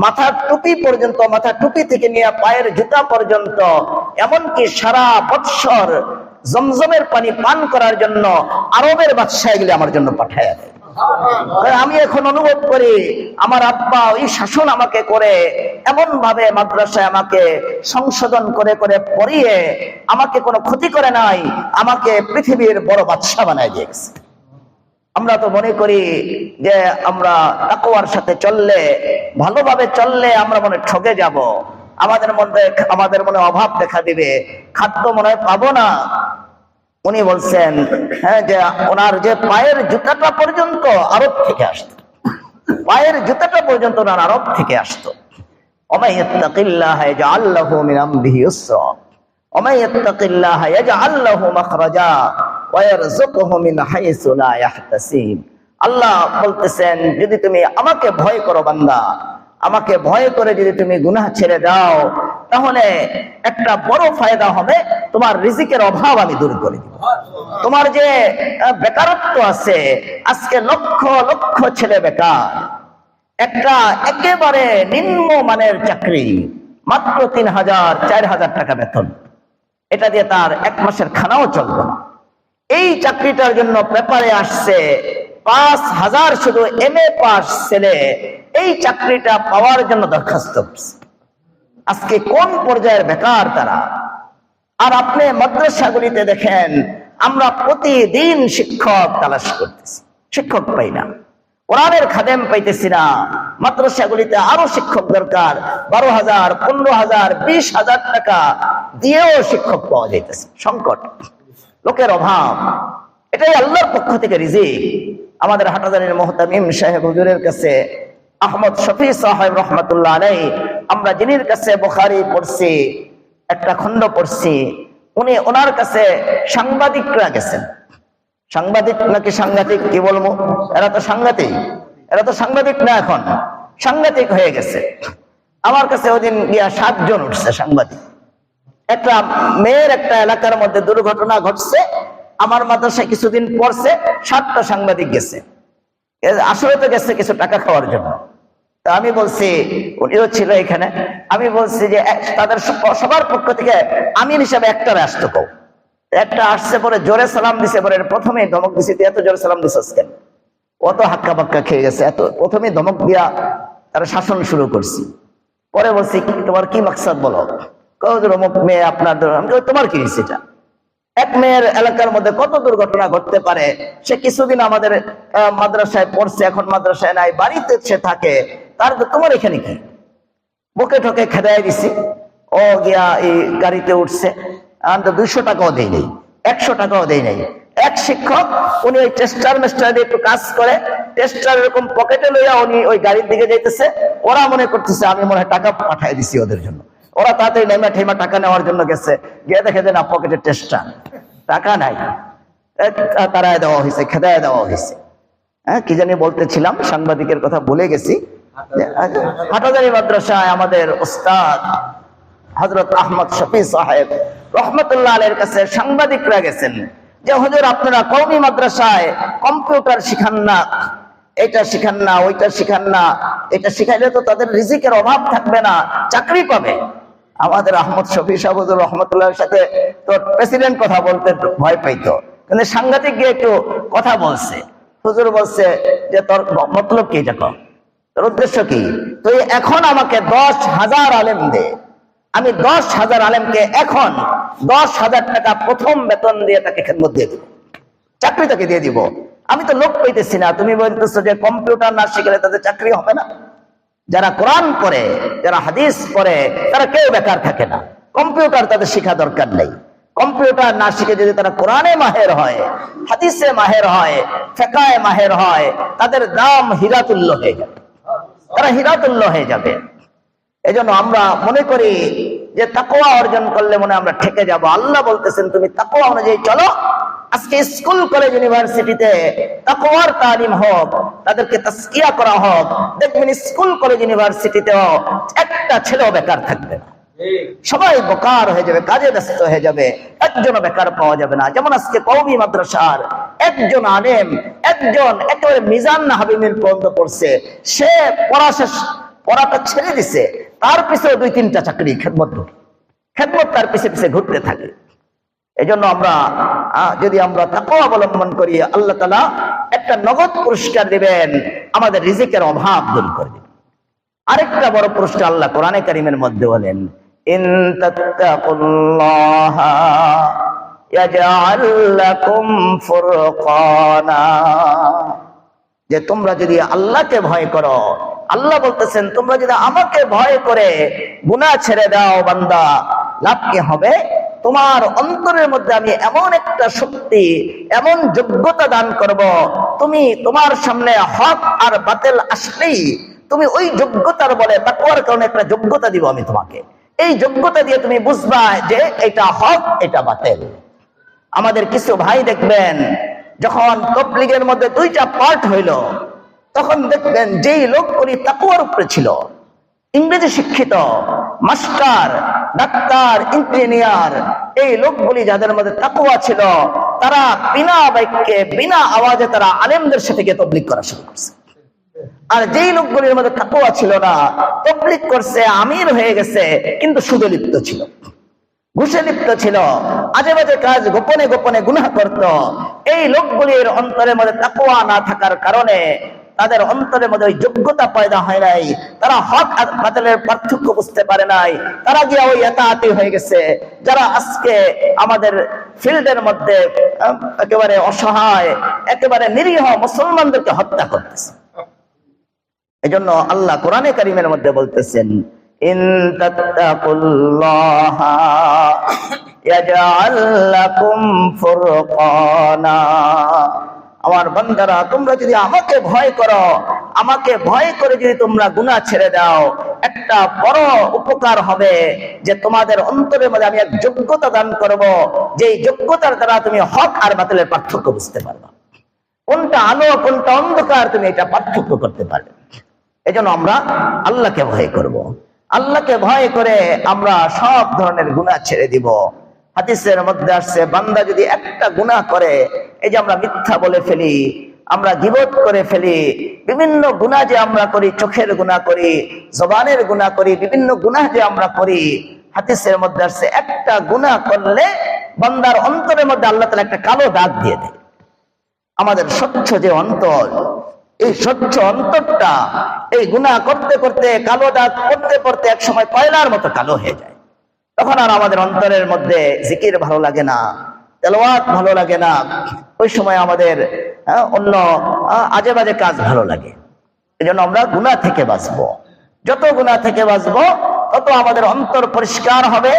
মাথার টুপি পর্যন্ত, মাথার টুপি থেকে নিয়ে পায়ের জুতা পর্যন্ত, এমনকি সারা বৎসর জমজমের পানি পান করার জন্য আরবের বাদশা এগুলি আমার জন্য পাঠায় দেয়। আমি এখন অনুভব করি আমার আব্বা ওই শাসন আমাকে করে, এমন ভাবে মাদ্রাসায় আমাকে সংশোধন করে করে পড়িয়ে আমাকে কোনো ক্ষতি করে নাই, আমাকে পৃথিবীর বড় বাদশা বানায় দিয়েছে। আমরা তো মনে করি যে আমরা তাকওয়ার সাথে চললে, ভালোভাবে চললে আমরা মনে ঠকে যাব, আমাদের মনে অভাব দেখা দিবে, খাদ্য মনে হয় পাবো না। উনি বলছেন যে ওনার যে পায়ের জুতাটা পর্যন্ত আরব থেকে আসতো, পায়ের জুতাটা পর্যন্ত ওনার আরব থেকে আসতো। ওমাই ইয়াত্তাকিল্লাহা ইয়াজআল লাহু মিন আমরিহি ইউসরা ওমাই ইয়াত্তাকিল্লাহা ইয়াজআল লাহু মাখরাজা ওয়া ইয়ারযুকুহু মিন হাইসু লা ইয়াহতাসিব। আল্লাহ বলতেছেন, যদি তুমি আমাকে ভয় করো বান্দা, আমাকে ভয় করে যদি তুমি গুনাহ ছেড়ে দাও, তাহলে একটা বড় ফায়দা হবে, তোমার রিজিকের অভাব আমি দূর করে দিব। তোমার যে বেকারত্ব আছে, আজকে লক্ষ লক্ষ ছেলে বেকার, একটা একেবারে নিম্ন মানের চাকরি, মাত্র 3,000-4,000 টাকা বেতন, এটা দিয়ে তার এক মাসের খানাও চলবে না। এই চাকরিটার জন্য পেপারে আসছে 5,000 শুধু MA পাস ছেলে এই চাকরিটা পাওয়ার জন্য দরখাস্ত করছে। আজকে কোন পর্যায়ের বেকার তারা! আর আপনি মাদ্রাসাগুলিতে দেখেন, আমরা প্রতিদিন শিক্ষক তালাশ করতেছি, শিক্ষক পাই না, কোরআনের খাদেম পাইতেছি না। মাদ্রাসাগুলিতে আরো শিক্ষক দরকার, 12,000, 15,000, 20,000 টাকা দিয়েও শিক্ষক পাওয়া যাইতেছে। সংকট, লোকের অভাব, এটাই আল্লাহর পক্ষ থেকে রিজিক। আমাদের হাটাজারির মুহতামিম সাহেব হুজুরের কাছে আহমদ শফি সাহেব রহমাতুল্লাহ আলাইহি, আমরা যিনির কাছে বুখারী পড়ছি, একটা খণ্ড পড়ছি, উনি ওনার কাছে সাংবাদিকরা গেছেন। সাংবাদিক নাকি সাংঘাতিক কি বলবো, এরা তো সাংঘাতিক, এরা তো সাংবাদিক না, এখন সাংঘাতিক হয়ে গেছে। আমার কাছে ওদিন গিয়া 7 জন উঠছে সাংবাদিক, একটা মেয়ের একটা এলাকার মধ্যে দুর্ঘটনা ঘটছে, আমার মাদ্রাসায় কিছুদিন পরছে, 7টা সাংবাদিক গেছে। আসলে তো গেছে কিছু টাকা খাওয়ার জন্য। তা আমি বলছি, উনিও ছিল এখানে, আমি বলছি যে তাদের সবার পক্ষ থেকে আমির হিসাবে একটা আসতো কও। একটা আসছে, পরে জোরে সালাম দিছে, পরে প্রথমেই ধমক দিছি, এত জোরে সালাম দিছিস কেন? অত হাক্কা বাক্কা খেয়ে গেছে, এত প্রথমে ধমক দিয়া তারা শাসন শুরু করছি। পরে বলছি তোমার কি মাকসাদ বলো? অমুক মেয়ে আপনার, তোমার কি হয়েছে? এটা এক মেয়ের এলাকার মধ্যে কত দুর্ঘটনা ঘটতে পারে। সে কিছুদিন আমাদের মাদ্রাসায় পড়ছে, এখন মাদ্রাসায় নাই, বাড়িতে সে থাকে, তার তোমার এখানে কি? বুকে ঠকে খেদাই দিছি। ও গিয়া এই গাড়িতে উঠছে, 200 টাকাও দেয় নেই, 100 টাকাও দেয় নেই। এক শিক্ষক, উনি ওই টেস্টার মেস্টার দিয়ে একটু কাজ করে, টেস্টার এরকম পকেটে লইয়া উনি ওই গাড়ির দিকে যাইতেছে। ওরা মনে করতেছে আমি মনে হয় টাকা পাঠাই দিছি ওদের জন্য। ওরা তাড়াতাড়ি নেমা ঠেমা টাকা নেওয়ার জন্য গেছে, গিয়ে দেখে যে না, পকেটের টেস্টার, টাকা নাই। তারায় দেওয়া হয়েছে, খেদায় দেওয়া হয়েছে। হ্যাঁ, কি জানি বলতেছিলাম, সাংবাদিকের কথা ভুলে গেছি। হাটাজারি মাদ্রাসায় আমাদের উস্তাদ হযরত আহমদ শফি সাহেব রহমতুল্লাহ আলাইহির কাছে সাংবাদিকরা গেছেন যে হুজুর, আপনারা কওমি মাদ্রাসায় কম্পিউটার শিখান না, এটা শিখান না, ওইটা শিখান না, এটা শিখাইলে তো তাদের রিজিকের অভাব থাকবে না, চাকরি পাবে। আমাদের আহমদ শফি সাহেব হুজুর রহমতুল্লাহর সাথে তো প্রেসিডেন্ট কথা বলতে ভয় পাইতো, কিন্তু সাংবাদিক গিয়ে একটু কথা বলছে। হুজুর বলছে যে তোর মতলব কি, এটা কর, তোর উদ্দেশ্য কি? তুই এখন আমাকে 10,000 আলেম দে, আমি 10,000 আলেমকে এখন 10,000 টাকা প্রথম বেতন দিয়ে তাকে খেদমত দিয়ে দিব, চাকরি তাকে দিয়ে দিব। আমি তো লোক পাইতেছি না, তুমি বলতেছো যে কম্পিউটার না শিখলে তাদের চাকরি হবে না। যারা কোরআন পড়ে, যারা হাদিস পড়ে, তারা কেউ বেকার থাকে না। কম্পিউটার তাদের শেখা দরকার নেই। কম্পিউটার না শিখে যদি তারা কোরআনে মাহের হয়, হাদিসে মাহের হয়, ফিকহে মাহের হয়, তাদের দাম হীরাতুল্য হয়ে যাবে, তারা হীরাতুল্য হয়ে যাবে। এজন্য আমরা মনে করি যে তাকওয়া অর্জন করলে মনে আমরা ঠেকে যাব। আল্লাহ বলতেছেন তুমি তাকওয়া অনুযায়ী চলো। আজকে স্কুল কলেজ ইউনিভার্সিটিতে তাকওয়ার তালিম হোক, তাদেরকে তাসকিয়া করা হোক। দেখবেন স্কুল কলেজ ইউনিভার্সিটিতেও একটা ছেলেও বেকার থাকবে না, সবাই বেকার হয়ে যাবে, কাজে ব্যস্ত হয়ে যাবে, একজনও বেকার পাওয়া যাবে না। যেমন আজকে কওমি মাদ্রাসার একজন আলেম, একজন একেবারে মিজান হাবিমিল পর্যন্ত পড়ছে, সে পড়াটা ছেড়ে দিছে, তার পিছনে 2-3টা চাকরি খেদমত তার পিছে ঘুরতে থাকে। এই জন্য আমরা যদি আমরা তাকওয়া অবলম্বন করি, আল্লাহ তাআলা একটা নগদ পুরস্কার দিবেন, আমাদের রিজিকের অভাব দূর করে দিবেন। আরেকটা বড় পুরস্কার আল্লাহ কোরআনে কারীমের মধ্যে বলেন, ইন তাত্তাকুল্লাহা ইয়াজআল লাকুম ফুরকানা, যে তোমরা যদি আল্লাহকে ভয় করো, আল্লাহ বলতেছেন তোমরা যদি আমাকে ভয় করে গুনাহ ছেড়ে দাও বান্দা, লাভ কি হবে? তোমার অন্তরের মধ্যে আমি এমন একটা শক্তি, এমন যোগ্যতা দান করব, তুমি তোমার সামনে হক আর বাতিল আসলেই তুমি ওই যোগ্যতার বলে, তাকওয়ার কারণে একটা যোগ্যতা দিব আমি তোমাকে। এই যোগ্যতা দিয়ে তুমি বুঝবা যে এটা হক, এটা বাতিল। আমাদের কিছু ভাই দেখবেন, যখন তাবলীগের মধ্যে 2টা পার্ট হইল, তখন দেখবেন যেই লোকগুলি তাকওয়ার উপরে ছিল, ইংরেজি শিক্ষিত, মাস্টার, ডাক্তার, ইঞ্জিনিয়ার, এই লোকগুলি যাদের মধ্যে তাকওয়া ছিল, তারা বিনা বাক্যে, বিনা আওয়াজে তারা আলেমদের সাথে গিয়ে তাবলীগ করা শুরু করছে। আর যেই লোকগুলির মধ্যে তাকওয়া ছিল না, তাবলীগ করছে, আমির হয়ে গেছে, কিন্তু সুদে লিপ্ত ছিল, ঘুষে লিপ্ত ছিল, আজে বাজে কাজ গোপনে গোপনে গুনাহ করত। এই লোকগুলির অন্তরের মধ্যে তাকওয়া না থাকার কারণে তাদের অন্তরের মধ্যে ওই যোগ্যতা পয়দা হয় নাই, তারা হক আর বাতিলের পার্থক্য বুঝতে পারে নাই, তারা গিয়ে ওই এতাআতি হয়ে গেছে। যারা আজকে আমাদের ফিল্ডের মধ্যে একেবারে অসহায়, একেবারে নিরীহ মুসলমানদেরকে হত্যা করতেছে। এজন্য আল্লাহ কোরআনে কারীমের মধ্যে বলতেছেন, ইন তাত্তাকুল্লাহা ইয়াজআল লাকুম ফুরকানা, আমার বান্দারা তোমরা যদি আমাকে ভয় করো, আমাকে ভয় করে যদি তোমরা গুনাহ ছেড়ে দাও, একটা বড় উপকার হবে যে তোমাদের অন্তরের মধ্যে আমি এক যোগ্যতা দান করব, যেই যোগ্যতার দ্বারা তুমি হক আর বাতিলের পার্থক্য বুঝতে পারবে, কোনটা আলো কোনটা অন্ধকার তুমি এটা পার্থক্য করতে পারবে। এজন্য আমরা আল্লাহকে ভয় করব। আল্লাহকে ভয় করে আমরা সব ধরনের গুনাহ ছেড়ে দিব। হাদিসের মধ্যে আসছে, বান্দা যদি একটা গুনাহ করে, এই যে আমরা মিথ্যা বলে ফেলি, আমরা গীবত করে ফেলি, বিভিন্ন গুনাহ যে আমরা করি, চোখের গুনাহ করি, জবানের গুনাহ করি, বিভিন্ন গুনাহ যে আমরা করি, হাদিসের মধ্যে আসছে একটা গুনাহ করলে বান্দার অন্তরের মধ্যে আল্লাহ তাআলা একটা কালো দাগ দিয়ে দেয়। আমাদের স্বচ্ছ যে অন্তর, এই স্বচ্ছ অন্তরটা এই গুনাহ করতে করতে, কালো দাগ করতে করতে এক সময় কয়লার মতো কালো হয়ে যায়। তখন আর আমাদের অন্তরের মধ্যে জিকির ভালো লাগে না, তেলাওয়াত ভালো লাগে না, ওই সময় আমাদের অন্য আজে বাজে কাজ ভালো লাগে। এই জন্য আমরা গুনাহ থেকে বাঁচবো। যত গুনাহ থেকে বাঁচবো তত আমাদের অন্তর পরিষ্কার হবে,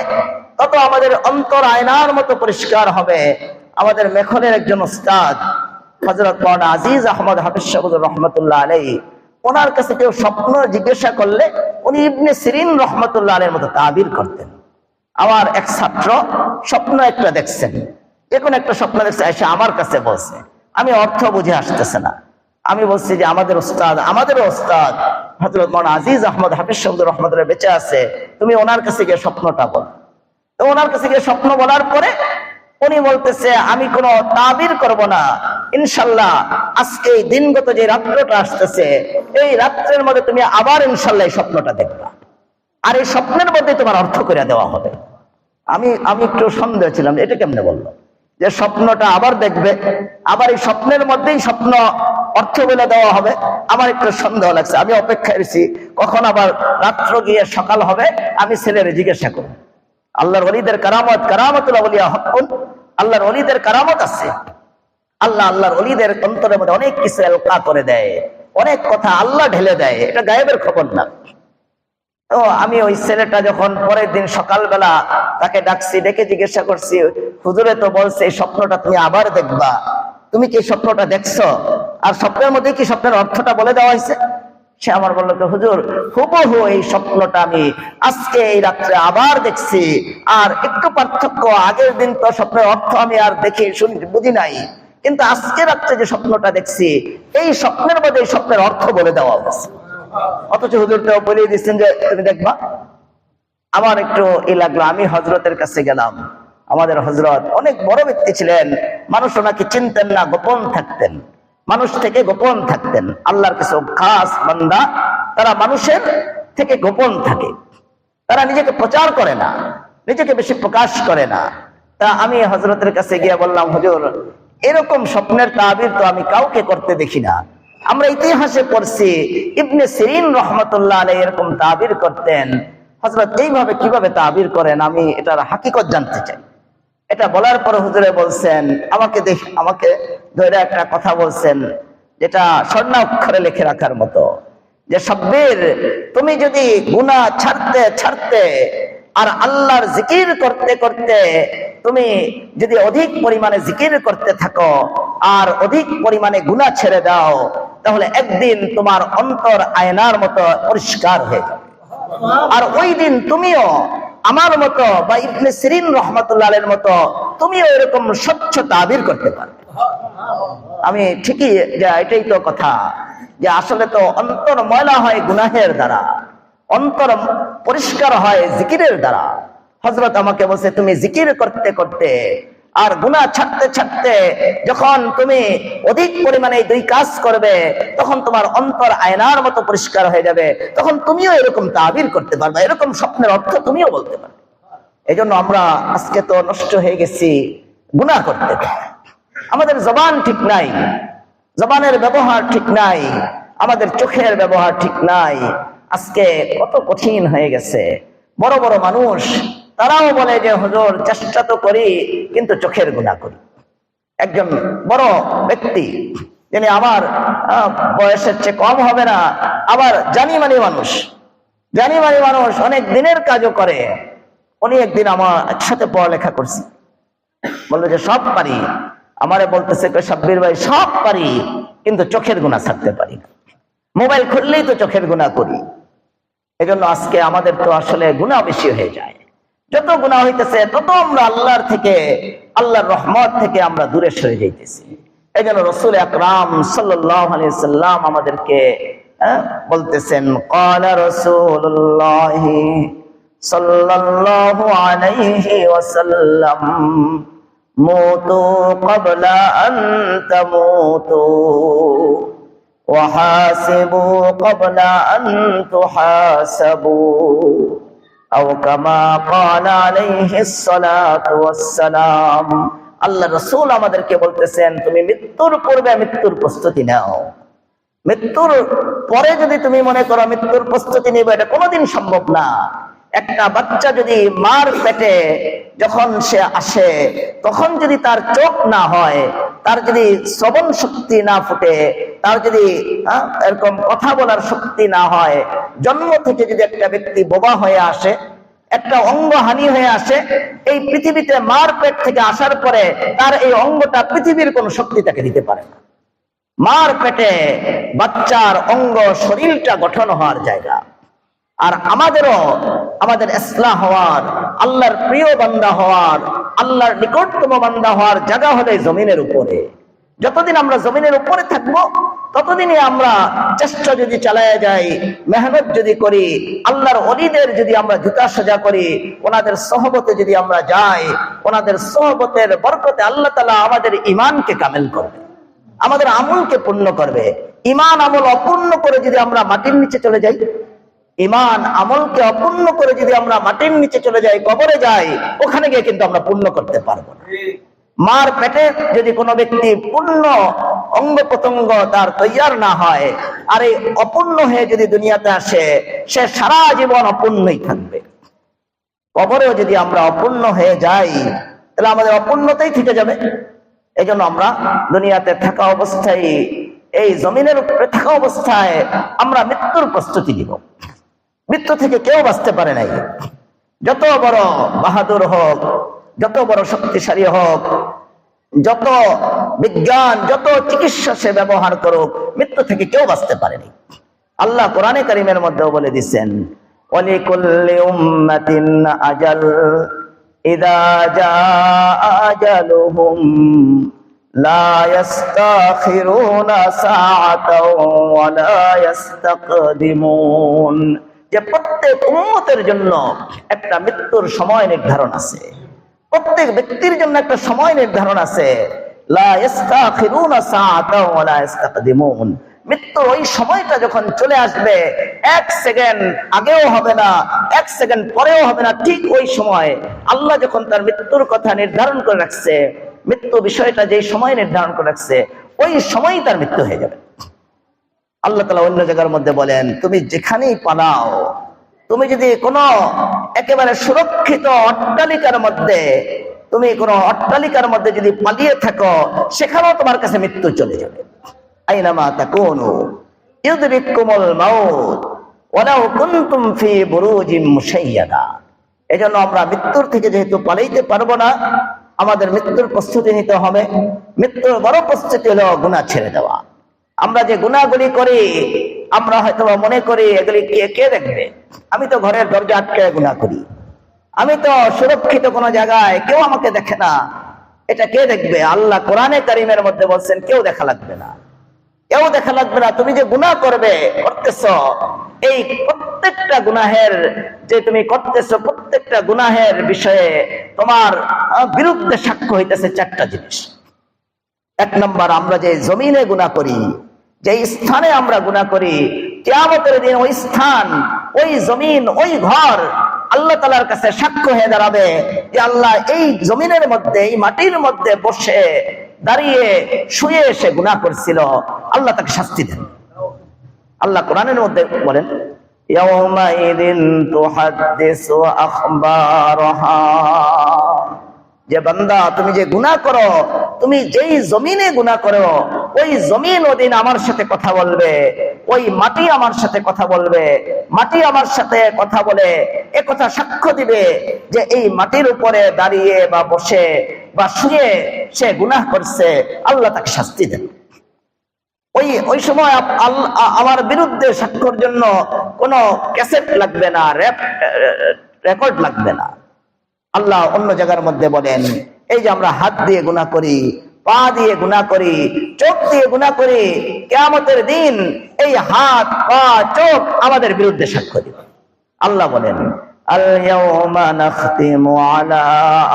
তত আমাদের অন্তর আয়নার মতো পরিষ্কার হবে। আমাদের মেখনের একজন উস্তাদ হযরত মাওলানা আজিজ আহমদ হাফিজ সাহেব রহমাতুল্লাহ আলাইহি, ওনার কাছে কেউ স্বপ্ন জিজ্ঞাসা করলে উনি ইবনে সিরিন রহমাতুল্লাহ আলাইহির মতো তাবির করতেন। আমার এক ছাত্র স্বপ্ন একটা দেখছেন, এখন একটা স্বপ্ন দেখছে, এসে আমার কাছে বলছে, আমি অর্থ বুঝে আসতেছে না। আমি বলছি যে আমাদের ওস্তাদ হযরত মাওলানা আজিজ আহমদ হাফিজ সাহেব রহমাতুল্লাহ বেঁচে আছে, তুমি ওনার কাছে গিয়ে স্বপ্নটা বল। তো ওনার কাছে গিয়ে স্বপ্ন বলার পরে উনি বলতেছে, আমি কোনো তাবির করব না, ইনশাল্লাহ আজকে এই দিনগত যে রাত্রটা আসতেছে, এই রাত্রের মধ্যে তুমি আবার ইনশাল্লাহ এই স্বপ্নটা দেখবা, আর এই স্বপ্নের মধ্যে তোমার অর্থ করে দেওয়া হবে। আমি একটু সন্দেহ ছিলাম, এটা কেমনে বললো যে স্বপ্নটা আবার দেখবে, আবার এই স্বপ্নের মধ্যেই স্বপ্ন অর্থ বলে দেওয়া হবে। আমার একটু সন্দেহ লাগছে, আমি অপেক্ষায় রয়েছি কখন আবার রাত্র গিয়ে সকাল হবে, আমি ছেলের জিজ্ঞাসা করব। আল্লাহর ওলিদের কারামত, কারামতুল আউলিয়া হকুন, আল্লাহর ওলিদের কারামত আছে। আল্লাহর ওলিদের অন্তরের মধ্যে অনেক কিছু এলকা করে দেয়, অনেক কথা আল্লাহ ঢেলে দেয়, এটা গায়েবের খবর না। তো আমি ওই ছেলেটা যখন পরের দিন সকালবেলা তাকে ডাকছি, ডেকে জিজ্ঞাসা করছি, হুজুরে তো বলছে এই স্বপ্নটা তুমি আবার দেখবা, তুমি কি স্বপ্নটা দেখছো? আর স্বপ্নের মধ্যে কি স্বপ্নের অর্থটা বলে দেওয়া হয়েছে? সে আমার বললো, তো হুজুর হুবহু এই স্বপ্নটা আমি আজকে এই রাত্রে আবার দেখছি, আর একটু পার্থক্য, আগের দিন তো স্বপ্নের অর্থ আমি আর দেখি শুনি বুঝি নাই, কিন্তু আজকে রাত্রে যে স্বপ্নটা দেখছি, এই স্বপ্নের মধ্যে এই স্বপ্নের অর্থ বলে দেওয়া হয়েছে। অথচ হুজুর তো বলে দিচ্ছেন যে তুমি দেখবা। আমার একটু লাগলো, আমি হজরতের কাছে গেলাম। আমাদের হজরত অনেক বড় ব্যক্তি ছিলেন, মানুষ ওনাকে চিনতেন না, গোপন থাকতেন, মানুষ থেকে গোপন থাকতেন। আল্লাহর কিছু খাস বান্দা, তারা মানুষের থেকে গোপন থাকে, তারা নিজেকে প্রচার করে না, নিজেকে বেশি প্রকাশ করে না। তা আমি হজরতের কাছে গিয়ে বললাম, হুজুর এরকম স্বপ্নের তাবির তো আমি কাউকে করতে দেখি না। আমরা ইতিহাসে পড়ছি ইবনে সিরিন রহমাতুল্লাহ আলাইহি এরকম তাবির করতেন। হযরত এইভাবে কিভাবে তাবির করেন, আমি এটার হাকিকত জানতে চাই। এটা বলার পর হুজুরে বলছেন, আমাকে ধরে একটা কথা বলছেন, যেটা স্বর্ণাক্ষরে লিখে রাখার মতো, যে সাব্বির, তুমি যদি গুনাহ ছাড়তে ছাড়তে আর আল্লাহর জিকির করতে করতে তুমি যদি অধিক পরিমাণে জিকির করতে থাকো আর অধিক পরিমাণে গুনাহ ছেড়ে দাও, তাহলে একদিন তোমার অন্তর আয়নার মতো পরিষ্কার হয়ে যাবে, আর ওই দিন তুমিও আমার মতো বা ইবনে সিরিন রাহমাতুল্লাহ আলাইহির মতো তুমিও এরকম স্বচ্ছ তাবির করতে পারবে। আমি ঠিকই, যে এটাই তো কথা, যে আসলে তো অন্তর ময়লা হয় গুনাহের দ্বারা, অন্তর পরিষ্কার হয় জিকিরের দ্বারা। হযরত আমাকে বলছে, তুমি জিকির করতে করতে আর গুনাহ ছাড়তে ছাড়তে যখন তুমি অধিক পরিমাণে এই দুই কাজ করবে, তখন তোমার অন্তর আয়নার মতো পরিষ্কার হয়ে যাবে, তখন তুমিও এরকম তাবির করতে পারবে, এরকম স্বপ্নের অর্থ তুমিও বলতে পারবে। এই জন্য আমরা আজকে তো নষ্ট হয়ে গেছি গুনাহ করতে, আমাদের জবান ঠিক নাই, জবানের ব্যবহার ঠিক নাই, আমাদের চোখের ব্যবহার ঠিক নাই। আজকে কত কঠিন হয়ে গেছে। বড় বড় মানুষ তারাও বলে যে হুজুর চেষ্টা তো করি, কিন্তু চোখের গুনাহ করি। একজন বড় ব্যক্তি, যিনি আমার বয়সের চেয়ে কম হবে না, আবার জানি মানি মানুষ, অনেক দিনের কাজও করে। উনি একদিন আমার একসাথে পড়ালেখা করছি, বললো যে সব পারি। আমারে বলতেছে, সাব্বির ভাই সব পারি, কিন্তু চোখের গুনাহ ছাড়তে পারি না। মোবাইল খুললেই তো চোখের গুনাহ করি। এজন্য আজকে আমাদের তো আসলে গুনাহ বেশি হয়ে যায়। যত গুনাহ হইতেছে তত আমরা আল্লাহর থেকে, আল্লাহর রহমত থেকে আমরা দূরে সরে যাইতেছি। এই জন্য রাসূল আকরাম সাল্লাল্লাহু আলাইহি সাল্লাম আমাদেরকে বলতেছেন ক্বালা রাসূলুল্লাহ সাল্লাল্লাহু আলাইহি ওয়াসাল্লাম মুতু ক্বাবলা আন তামুতু ওয়া হাসিবু ক্বাবলা আন তুহাসাবু আও কামা ক্বালা আলাইহিস সালাতু ওয়াস সালাম। আল্লাহ রাসূল আমাদেরকে বলতেছেন তুমি মৃত্যুর পূর্বে মৃত্যুর প্রস্তুতি নাও। মৃত্যুর পরে যদি তুমি মনে করো মৃত্যুর প্রস্তুতি নিবে, এটা কোনোদিন সম্ভব না। একটা বাচ্চা যদি মার পেটে যখন সে আসে, তখন যদি তার চোখ না হয়, তার যদি শ্রবণ শক্তি না ফুটে, তার যদি এরকম কথা বলার শক্তি না হয়, জন্ম থেকে যদি একটা ব্যক্তি বোবা হয়ে আসে, একটা অঙ্গহানি হয়ে আসে, এই পৃথিবীতে মার পেট থেকে আসার পরে তার এই অঙ্গটা পৃথিবীর কোন শক্তি তাকে দিতে পারে না। মার পেটে বাচ্চার অঙ্গ শরীরটা গঠন হওয়ার জায়গা। আর আমাদেরও আমাদের ইসলাহ হওয়ার, আল্লাহর প্রিয় বান্দা হওয়ার, আল্লাহর নিকটতম বান্দা হওয়ার জায়গা হলে জমিনের উপরে। যতদিন আমরা জমিনের উপরে থাকবো ততদিনই আমরা চেষ্টা যদি চালায় যাই, মেহনত যদি করি, আল্লাহর ওলিদের যদি আমরা জুতা সাজা করি, ওনাদের সহবতে যদি আমরা যাই, ওনাদের সহবতের বরকতে আল্লাহ তাআলা আমাদের ঈমানকে কামেল করবে, আমাদের আমলকে পূর্ণ করবে। ঈমান আমল অপূর্ণ করে যদি আমরা মাটির নিচে চলে যাই, ঈমান আমলকে অপূর্ণ করে যদি আমরা মাটির নিচে চলে যাই, কবরে যাই, ওখানে গিয়ে কিন্তু আমরা পূর্ণ করতে পারবো না। মার পেটে যদি কোনো ব্যক্তি পূর্ণ অঙ্গ প্রত্যঙ্গ তার তৈয়ার না হয়, আর এই অপূর্ণ হয়ে যদি দুনিয়াতে আসে, সে সারা জীবন অপূর্ণই থাকবে। কবরেও যদি আমরা অপূর্ণ হয়ে যাই, তাহলে আমাদের অপূর্ণতাই থেকে যাবে। এই জন্য আমরা দুনিয়াতে থাকা অবস্থায়, এই জমিনের উপরে থাকা অবস্থায় আমরা মৃত্যুর প্রস্তুতি নিব। মৃত্যু থেকে কেউ বাঁচতে পারে নাই। যত বড় বাহাদুর হোক, যত বড় শক্তিশালী হোক, যত বিজ্ঞান, যত চিকিৎসা সে ব্যবহার করুক, মৃত্যু থেকে কেউ বাঁচতে পারেনি। আল্লাহ কোরআনে কারিমের মধ্যেও বলে দিচ্ছেন ওয়ালিকুল্লি উম্মাতিন আজাল ইযা জাআ আজালুহুম লা ইস্তাখিরুনা সাআতাও ওয়া লা ইস্তাকদিমুন। যে প্রত্যেক উম্মতের জন্য একটা মৃত্যুর সময় নির্ধারণ আছে, প্রত্যেক ব্যক্তির জন্য একটা সময় নির্ধারণ আছে। লা ইস্তাখিরুনা সাআতাও ওয়া লা ইস্তাকদিমুন। মৃত্যুর ওই সময়টা যখন চলে আসবে, এক সেকেন্ড আগেও হবে না, এক সেকেন্ড পরেও হবে না। ঠিক ওই সময় আল্লাহ যখন তার মৃত্যুর কথা নির্ধারণ করে রাখছে, মৃত্যু বিষয়টা যে সময় নির্ধারণ করে রাখছে, ওই সময়ই তার মৃত্যু হয়ে যাবে। আল্লাহ তাআলা অন্য জায়গার মধ্যে বলেন তুমি যেখানেই পালাও, তুমি যদি কোনো একেবারে সুরক্ষিত অট্টালিকার মধ্যে, তুমি কোনো অট্টালিকার মধ্যে যদি পালিয়ে থাকো, সেখানেও তোমার কাছে মৃত্যু চলে যাবে। আইনামা তাকুনু ইউদরিকুমুল মাউত ওয়ালাউ কুনতুম ফি বুরুজিম মুশাইয়াদা। এজন্য আমরা মৃত্যুর থেকে যেহেতু পালাইতে পারবো না, আমাদের মৃত্যুর প্রস্তুতি নিতে হবে। মৃত্যুর বড় প্রস্তুতি হলো গুনাহ ছেড়ে দেওয়া। আমরা যে গুনাহগুলি করি, আমরা হয়তো মনে করি এগুলি কে দেখবে, আমি তো ঘরের দরজা আটকে গুনাহ করি, আমি তো সুরক্ষিত কোনো জায়গায়, কেউ আমাকে দেখে না, এটা কে দেখবে? আল্লাহ কোরআনে কারিমের মধ্যে বলছেন কেউ দেখা লাগবে না, কেউ দেখা লাগবে না। তুমি যে গুনাহ করতেছ, এই প্রত্যেকটা গুনাহের যে তুমি করতেছো, প্রত্যেকটা গুনাহের বিষয়ে তোমার বিরুদ্ধে সাক্ষ্য হইতেছে চারটা জিনিস। এক নম্বর, আমরা যে জমিনে গুনাহ করি, যে স্থানে আমরা গুনাহ করি, কিয়ামতের দিন ওই স্থান, ওই জমিন, ওই ঘর আল্লাহ তাআলার কাছে সাক্ষ্য হয়ে দাঁড়াবে যে আল্লাহ এই জমিনের মধ্যে, এই মাটির মধ্যে বসে, দাঁড়িয়ে, শুয়ে এসে গুনাহ করছিল, আল্লাহ তাকে শাস্তি দেন। আল্লাহ কোরআনের মধ্যে বলেন ইয়াউমাইদিন তুহাদ্দিসু আখবারহা। যে বান্দা তুমি যে গুনাহ করো, তুমি যেই জমিনে গুনাহ করো, ওই জমিন ওদিন আমার সাথে কথা বলবে, ওই মাটি আমার সাথে কথা বলবে। মাটি আমার সাথে কথা বলে একথা সাক্ষ্য দিবে যে এই মাটির উপরে দাঁড়িয়ে বা বসে বা শুয়ে সে গুনাহ করছে, আল্লাহ তাকে শাস্তি দেন। ওই সময় আমার বিরুদ্ধে সাক্ষ্যর জন্য কোনো ক্যাসেট লাগবে না, রেকর্ড লাগবে না। আল্লাহ অন্য জায়গার মধ্যে বলেন এই যে আমরা হাত দিয়ে গুনাহ করি, পা দিয়ে গুনাহ করি, চোখ দিয়ে গুনাহ করি, কিয়ামতের দিন এই হাত, পা, চোখ আমাদের বিরুদ্ধে সাক্ষ্য দিবে। আল্লাহ বলেন, আল ইয়াউমা নাখতিমু আলা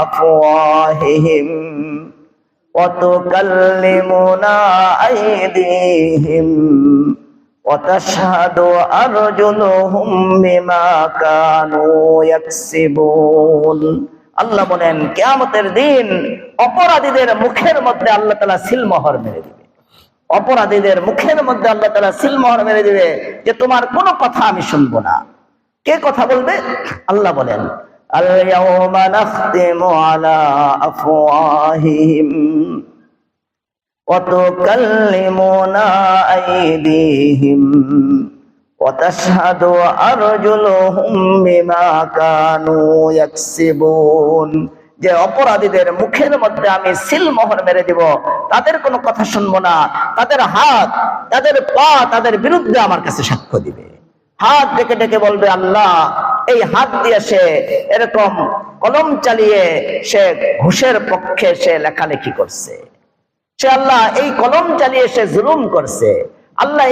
আফওয়াহিহিম ওয়া তুকাল্লিমুনা আইদিহিম ওয়া তাশহাদু আরজুলুহুম বিমা কানু ইয়াকসিবুন। আল্লাহ বলেন, কিয়ামতের দিন অপরাধীদের মুখের মধ্যে আল্লাহ তাআলা সিলমোহর মেরে দিবে। অপরাধীদের মুখের মধ্যে আল্লাহ তাআলা সিলমোহর মেরে দিবে যে তোমার কোনো কথা আমি শুনবো না। কে কথা বলবে? আল্লাহ বলেন, আল ইয়াউমা নাখতিমু আলা আফওয়াহিহিম ওয়া তুকাল্লিমুনা আইদিহিম ওয়া তাশহাদু আরজুলুহুম বিমা কানু ইয়াকসিবুন। যে অপরাধীদের মুখের মধ্যে আমি সিলমোহর মেরে দিব, তাদের কোনো কথা শুনবো না। তাদের হাত, তাদের পা তাদের বিরুদ্ধে আমার কাছে সাক্ষ্য দিবে। হাত ডেকে ডেকে বলবে, আল্লাহ এই হাত দিয়ে সে এরকম কলম চালিয়ে সে ঘুষের পক্ষে সে লেখালেখি করছে, সে আল্লাহ এই কলম চালিয়ে সে জুলুম করছে, আল্লাহ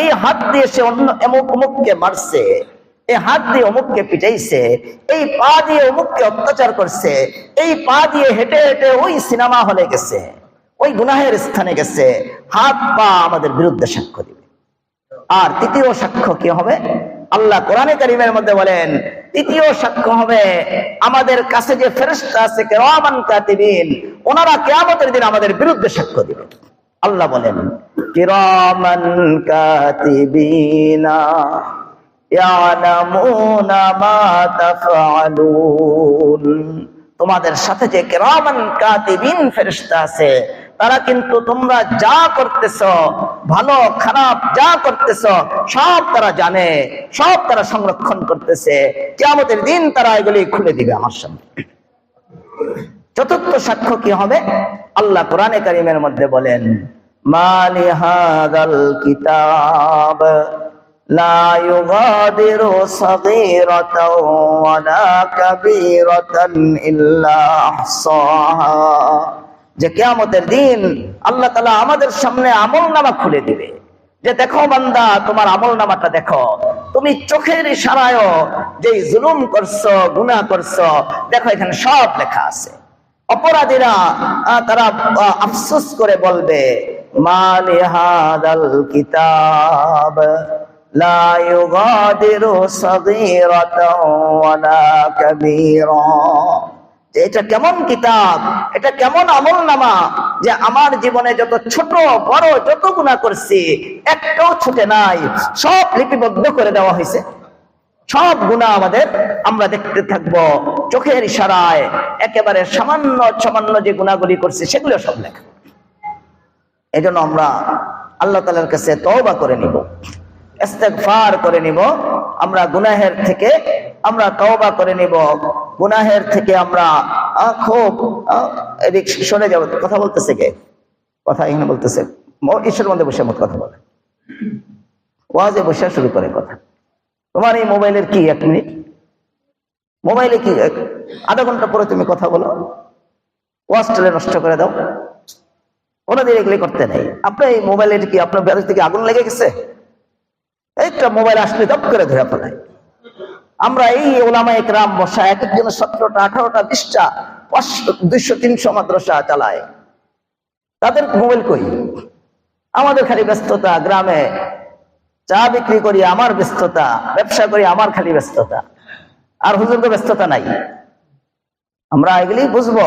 এই হাত দিয়ে সে অন্য অমুককে মারছে, এই হাত দিয়ে অমুককে পিটাইছে, এই পা দিয়ে অমুককে অত্যাচার করছে, এই পা দিয়ে হেঁটে হেঁটে ওই সিনেমা হলে গেছে, ওই গুনাহের স্থানে গেছে। হাত পা আমাদের বিরুদ্ধে সাক্ষ্য দিবে। আর তৃতীয় সাক্ষ্য কি হবে? আল্লাহ কোরআনে কারীমের মধ্যে বলেন, তৃতীয় সাক্ষ্য হবে আমাদের কাছে যে ফেরেশতা আছে কিরামান কাতিবিন, ওনারা কিয়ামতের দিন আমাদের বিরুদ্ধে সাক্ষ্য দিবে। আল্লাহ বলেন, কিরামান কাতিবিনা ইয়ালামুনা মা তাফআলুন। তোমাদের সাথে যে কিরামান কাতিবিন ফেরেশতা আছে, তারা কিন্তু তোমরা যা করতেছ, ভালো খারাপ যা করতেছ সব তারা জানে, সব তারা সংরক্ষণ করতেছে। কিয়ামতের দিন তারা এগুলি খুলে দিবে আমার সামনে। চতুর্থ সাক্ষ্য কি হবে? আল্লাহ কোরআনে কারীমের মধ্যে বলেন, মা লিহাযাল কিতাব লা ইউগাদিরু সাগীরাতাও ওয়ালা কাবীরাতান ইল্লা আহসাহা। যে কিয়ামতের দিন আল্লাহ তাআলা আমাদের সামনে আমলনামা খুলে দিবে, যে দেখো বান্দা, তোমার আমলনামাটা দেখো, তুমি চোখের ইশারায় যে জুলুম করছো, গুনাহ করছো, দেখো এখানে সব লেখা আছে। অপরাধীরা তারা আফসোস করে বলবে, মা লিহাযাল কিতাব লা ইউগাদিরু সাগীরাতাও ওয়ালা কাবীরা। এটা কেমন কিতাব, এটা কেমন আমলনামা, যে আমার জীবনে যত ছোট বড় যত গুনাহ করছি একটাও ছুটে নাই, সব লিপিবদ্ধ করে দেওয়া হয়েছে। সব গুনাহ আমাদের আমরা দেখতে থাকবো চোখের ইশারায়, একেবারে সামান্য সামান্য যে গুনাহগুলি করছি সেগুলো সব লেখা। এজন্য আমরা আল্লাহ তাআলার কাছে তওবা করে নিব, ইস্তেগফার করে নিব, আমরা গুনাহের থেকে আমরা তওবা করে নিব, গুনাহের থেকে আমরা খুব এদিক সরে যাব। কথা বলতেছে কে? কথা এখানে বলতেছে, ঈশ্বরের মধ্যে বসে মত কথা বলে, ওয়াজে বসে শুরু করে কথা। তোমার এই মোবাইলের কি 1 মিনিট? মোবাইলে কি আধা ঘন্টা পরে তুমি কথা বলো, ওয়াজ টেলে নষ্ট করে দাও। কোনোদিন এগুলি করতে নেই। আপনার এই মোবাইলের কি আপনার ব্যাটারি থেকে আগুন লেগে গেছে? একটা মোবাইল আসলে দপ করে ধরে ফেলায়। আমরা এই ওলামায়ে কেরাম বসা এক একজনের 17টা 18টা 20টা 200 300 মাদ্রাসা চালায়, তাদের মোবাইল কই? আমাদের খালি ব্যস্ততা, গ্রামে চা বিক্রি করি আমার ব্যস্ততা, ব্যবসা করি আমার খালি ব্যস্ততা, আর হুজুরদের ব্যস্ততা নাই। আমরা এগুলি বুঝবো,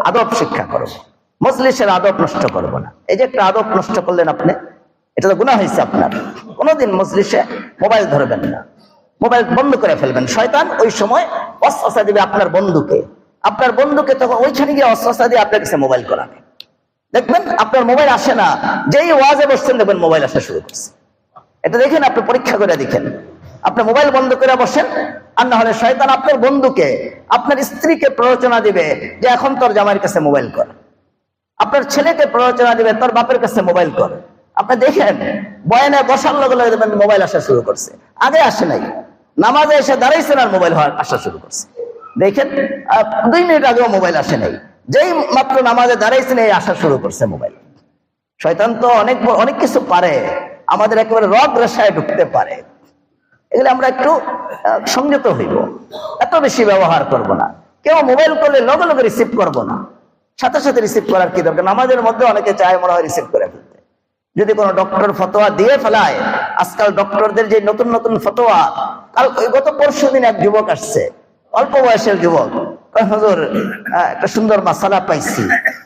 আদব শিক্ষা করবো, মজলিসের আদব নষ্ট করবো না। এই যে একটা আদব নষ্ট করলেন আপনি, এটা তো গুনাহ হয়েছে আপনার। কোনোদিন মজলিসে মোবাইল ধরবেন না, মোবাইল বন্ধ করে ফেলবেন। শয়তান ওই সময় ওয়াসওয়াসা দিবে আপনার বন্ধুকে তখন ওইখানে গিয়ে ওয়াসওয়াসা দিয়ে আপনার কাছে মোবাইল করাবে। দেখবেন আপনার মোবাইল আসে না, যেই ওয়াজে বসছেন দেখবেন মোবাইল আসা শুরু করছে। এটা দেখেন, আপনি পরীক্ষা করে দেখেন। আপনি মোবাইল বন্ধ করে বসেন, আর না হলে শয়তান আপনার বন্ধুকে, আপনার স্ত্রীকে প্ররোচনা দিবে যে এখন তোর জামাইয়ের কাছে মোবাইল কর। আপনার ছেলেকে প্ররোচনা দিবে তোর বাপের কাছে মোবাইল কর। আপনি দেখেন বয়ানে বসার লগে লগে দেখবেন মোবাইল আসা শুরু করছে। আগে আসে নাই, নামাজে এসে দাঁড়াইছেন আর মোবাইল আসা শুরু করছে। দেখেন 2 মিনিট আগেও মোবাইল আসে নাই। যেই মাত্র নামাজে দাঁড়াইছেন এই আসা শুরু করছে মোবাইল। শয়তান তো অনেক কিছু পারে, আমাদের একেবারে রগ রেশায় ঢুকতে পারে। এগুলো আমরা একটু সংযত হইব, এত বেশি ব্যবহার করব না। কেউ মোবাইল করলে লগে লগে রিসিভ করবো না, সাথে সাথে রিসিভ করার কি দরকার? নামাজের মধ্যে অনেকে চায় মনে হয় রিসিভ করে ফেলতে। যদি কোনো ডক্টর ফতোয়া দিয়ে ফেলায়, আজকাল ডক্টরদের যে নতুন নতুন ফতোয়া, গত পরশু দিন এক যুবক আসছে, অল্প বয়সের যুবক, হুজুর একটা সুন্দর মাসালা পাইছি।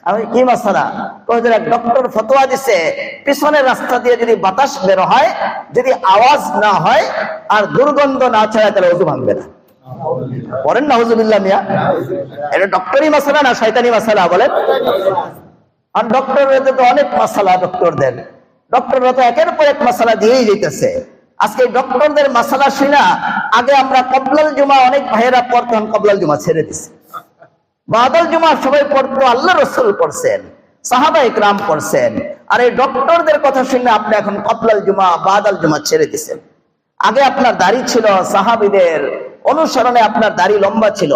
আমি কি মাসালা? হুজুর এক ডক্টর ফতোয়া দিছে পিছনের রাস্তা দিয়ে যদি বাতাস বের হয়, যদি আওয়াজ না হয় আর দুর্গন্ধ না ছাড়া, তাহলে ওযু ভাঙবে না। বলেন নাউজুবিল্লাহ মিয়া, এটা ডক্টরি মাসালা না শয়তানি মাসালা? বলেন। আর ডক্টরের তো অনেক মাসালা, ডক্টররা তো একের পর এক মাসালা দিয়েই যেতেছে। আজকে ডক্টরদের মাসালা শুনা আগে আমরা কবলাল জুমা অনেক ভাইয়েরা পড়তেন, কবলাল জুমা ছেড়ে দিছে। বাদাল জুমা সবাই পড়তো, আল্লাহ রাসূল পড়ছেন, সাহাবা ইকরাম পড়ছেন। আর এই ডক্টরদের কথা শুনে আপনি এখন কবলাল জুমা বাদাল জুমা ছেড়ে দিছেন। আগে আপনার দাড়ি ছিল, সাহাবীদের অনুসরণে আপনার দাড়ি লম্বা ছিল।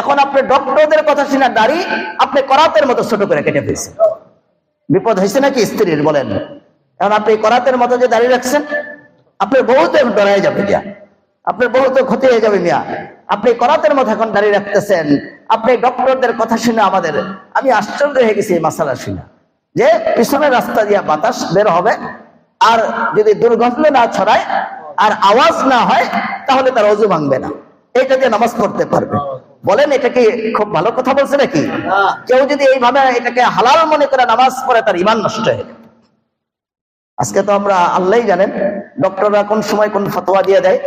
এখন আপনি ডক্টরদের কথা শুনে দাড়ি আপনি করাতের মতো ছোট করে কেটে ফেলছেন। বিপদ হয়েছে নাকি স্ত্রীর? বলেন। এখন আপনি করাতের মতো যে দাড়ি রাখছেন, আপনার বউ তো ডরাই যাবে মিয়া, আপনার বউ তো ক্ষতি হয়ে যাবে মিয়া। আপনি করাতের মতো এখন দাড়ি রাখতেছেন। আপনি ডক্টরদের কথা শুনে আমি আশ্চর্য হয়ে গেছি এই মাসালা শুনে, যে পিছনের রাস্তা দিয়ে বাতাস বের হবে আর যদি দুর্গন্ধ না ছড়ায় আর আওয়াজ না হয়, তাহলে তার ওযু ভাঙবে না, এটা দিয়ে নামাজ পড়তে পারবে। বলেন, এটা কি খুব ভালো কথা বলছে নাকি? কেউ যদি এইভাবে এটাকে হালাল মনে করে নামাজ পড়ে, তার ঈমান নষ্ট হয়ে যায়। আজকে তো আমরা আল্লাহই জানেন ডক্টররা কোন সময় কোন ফতোয়া দিয়ে দেয়,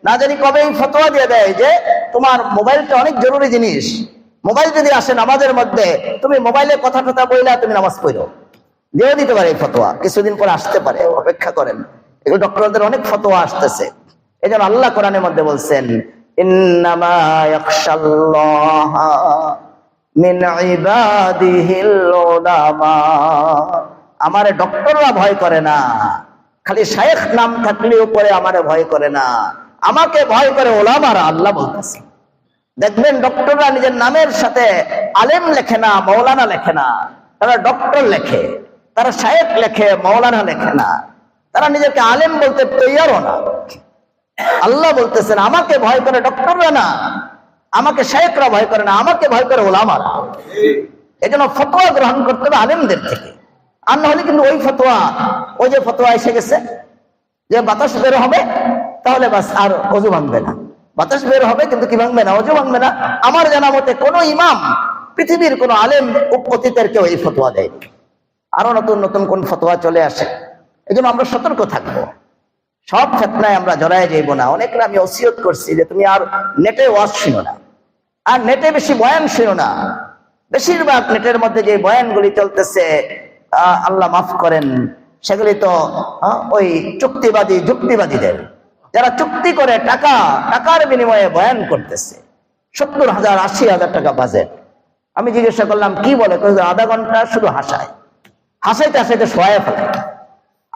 না জানি কবে এই ফতোয়া দিয়ে দেয় যে তোমার মোবাইলটা অনেক জরুরি জিনিস, মোবাইল যদি আসে নামাজের মধ্যে, তুমি মোবাইলে কথা বইলা তুমি নামাজ পড়ো, দিয়েও দিতে পারে এই ফতোয়া। কিছুদিন পরে আসতে পারে, অপেক্ষা করেন। এগুলো ডক্টরদের অনেক ফতোয়া আসতেছে। এই জন্য আল্লাহ কোরআনের মধ্যে বলছেন, ইন্নামা ইয়াখশাল্লাহা মিন ইবাদিহিল উলামা। আমারে ডক্টররা ভয় করে না, খালি শায়েখ নাম থাকলেও পরে আমারে ভয় করে না, আমাকে ভয় করে ওলামারা। আল্লাহ বলতেছে, দেখবেন ডক্টররা নিজের নামের সাথে আলেম লেখে না, মৌলানা লেখে না, তারা ডক্টর লেখে, তারা শায়েখ লেখে, মৌলানা লেখে না, তারা নিজেকে আলেম বলতে তৈয়ারও না। আল্লাহ বলতেছেন, আমাকে ভয় করে ডক্টররা না, আমাকে শায়েখরা ভয় করে না, আমাকে ভয় করে ওলামারা। এই জন্য ফতোয়া গ্রহণ করতে হবে আলেমদের থেকে, আর না হলে কিন্তু ওই যে ফতোয়া এসে গেছে যে বাতাস বের হবে, তাহলে বাস আর ওযু ভাঙবে না। বাতাস বের হবে কিন্তু কি ভাঙবে না? ওযু ভাঙবে না। আমার জানা মতে কোন ইমাম, পৃথিবীর কোন আলেম অতীতের কেউ এই ফতোয়া দেয়নি। আরো নতুন নতুন কোন ফতোয়া চলে আসে। এই জন্য আমরা সতর্ক থাকবো, সব ফিতনায় আমরা জড়ায় যাইব না। অনেকরা আমি ওসিয়ত করছি যে তুমি আর নেটে ওয়াজ শুনো না, আর নেটে বেশি বয়ান শুনো না। বেশিরভাগ নেটের মধ্যে যে বয়ানগুলি চলতেছে, আল্লাহ মাফ করেন, সেগুলি তো ওই যুক্তিবাদীদের, যারা চুক্তি করে টাকার বিনিময়ে বয়ান করতেছে। 70,000 80,000 টাকা বাজেট। আমি জিজ্ঞাসা করলাম কি বলে, আধা ঘন্টা শুধু হাসাইতে শোয়া ফেলায়,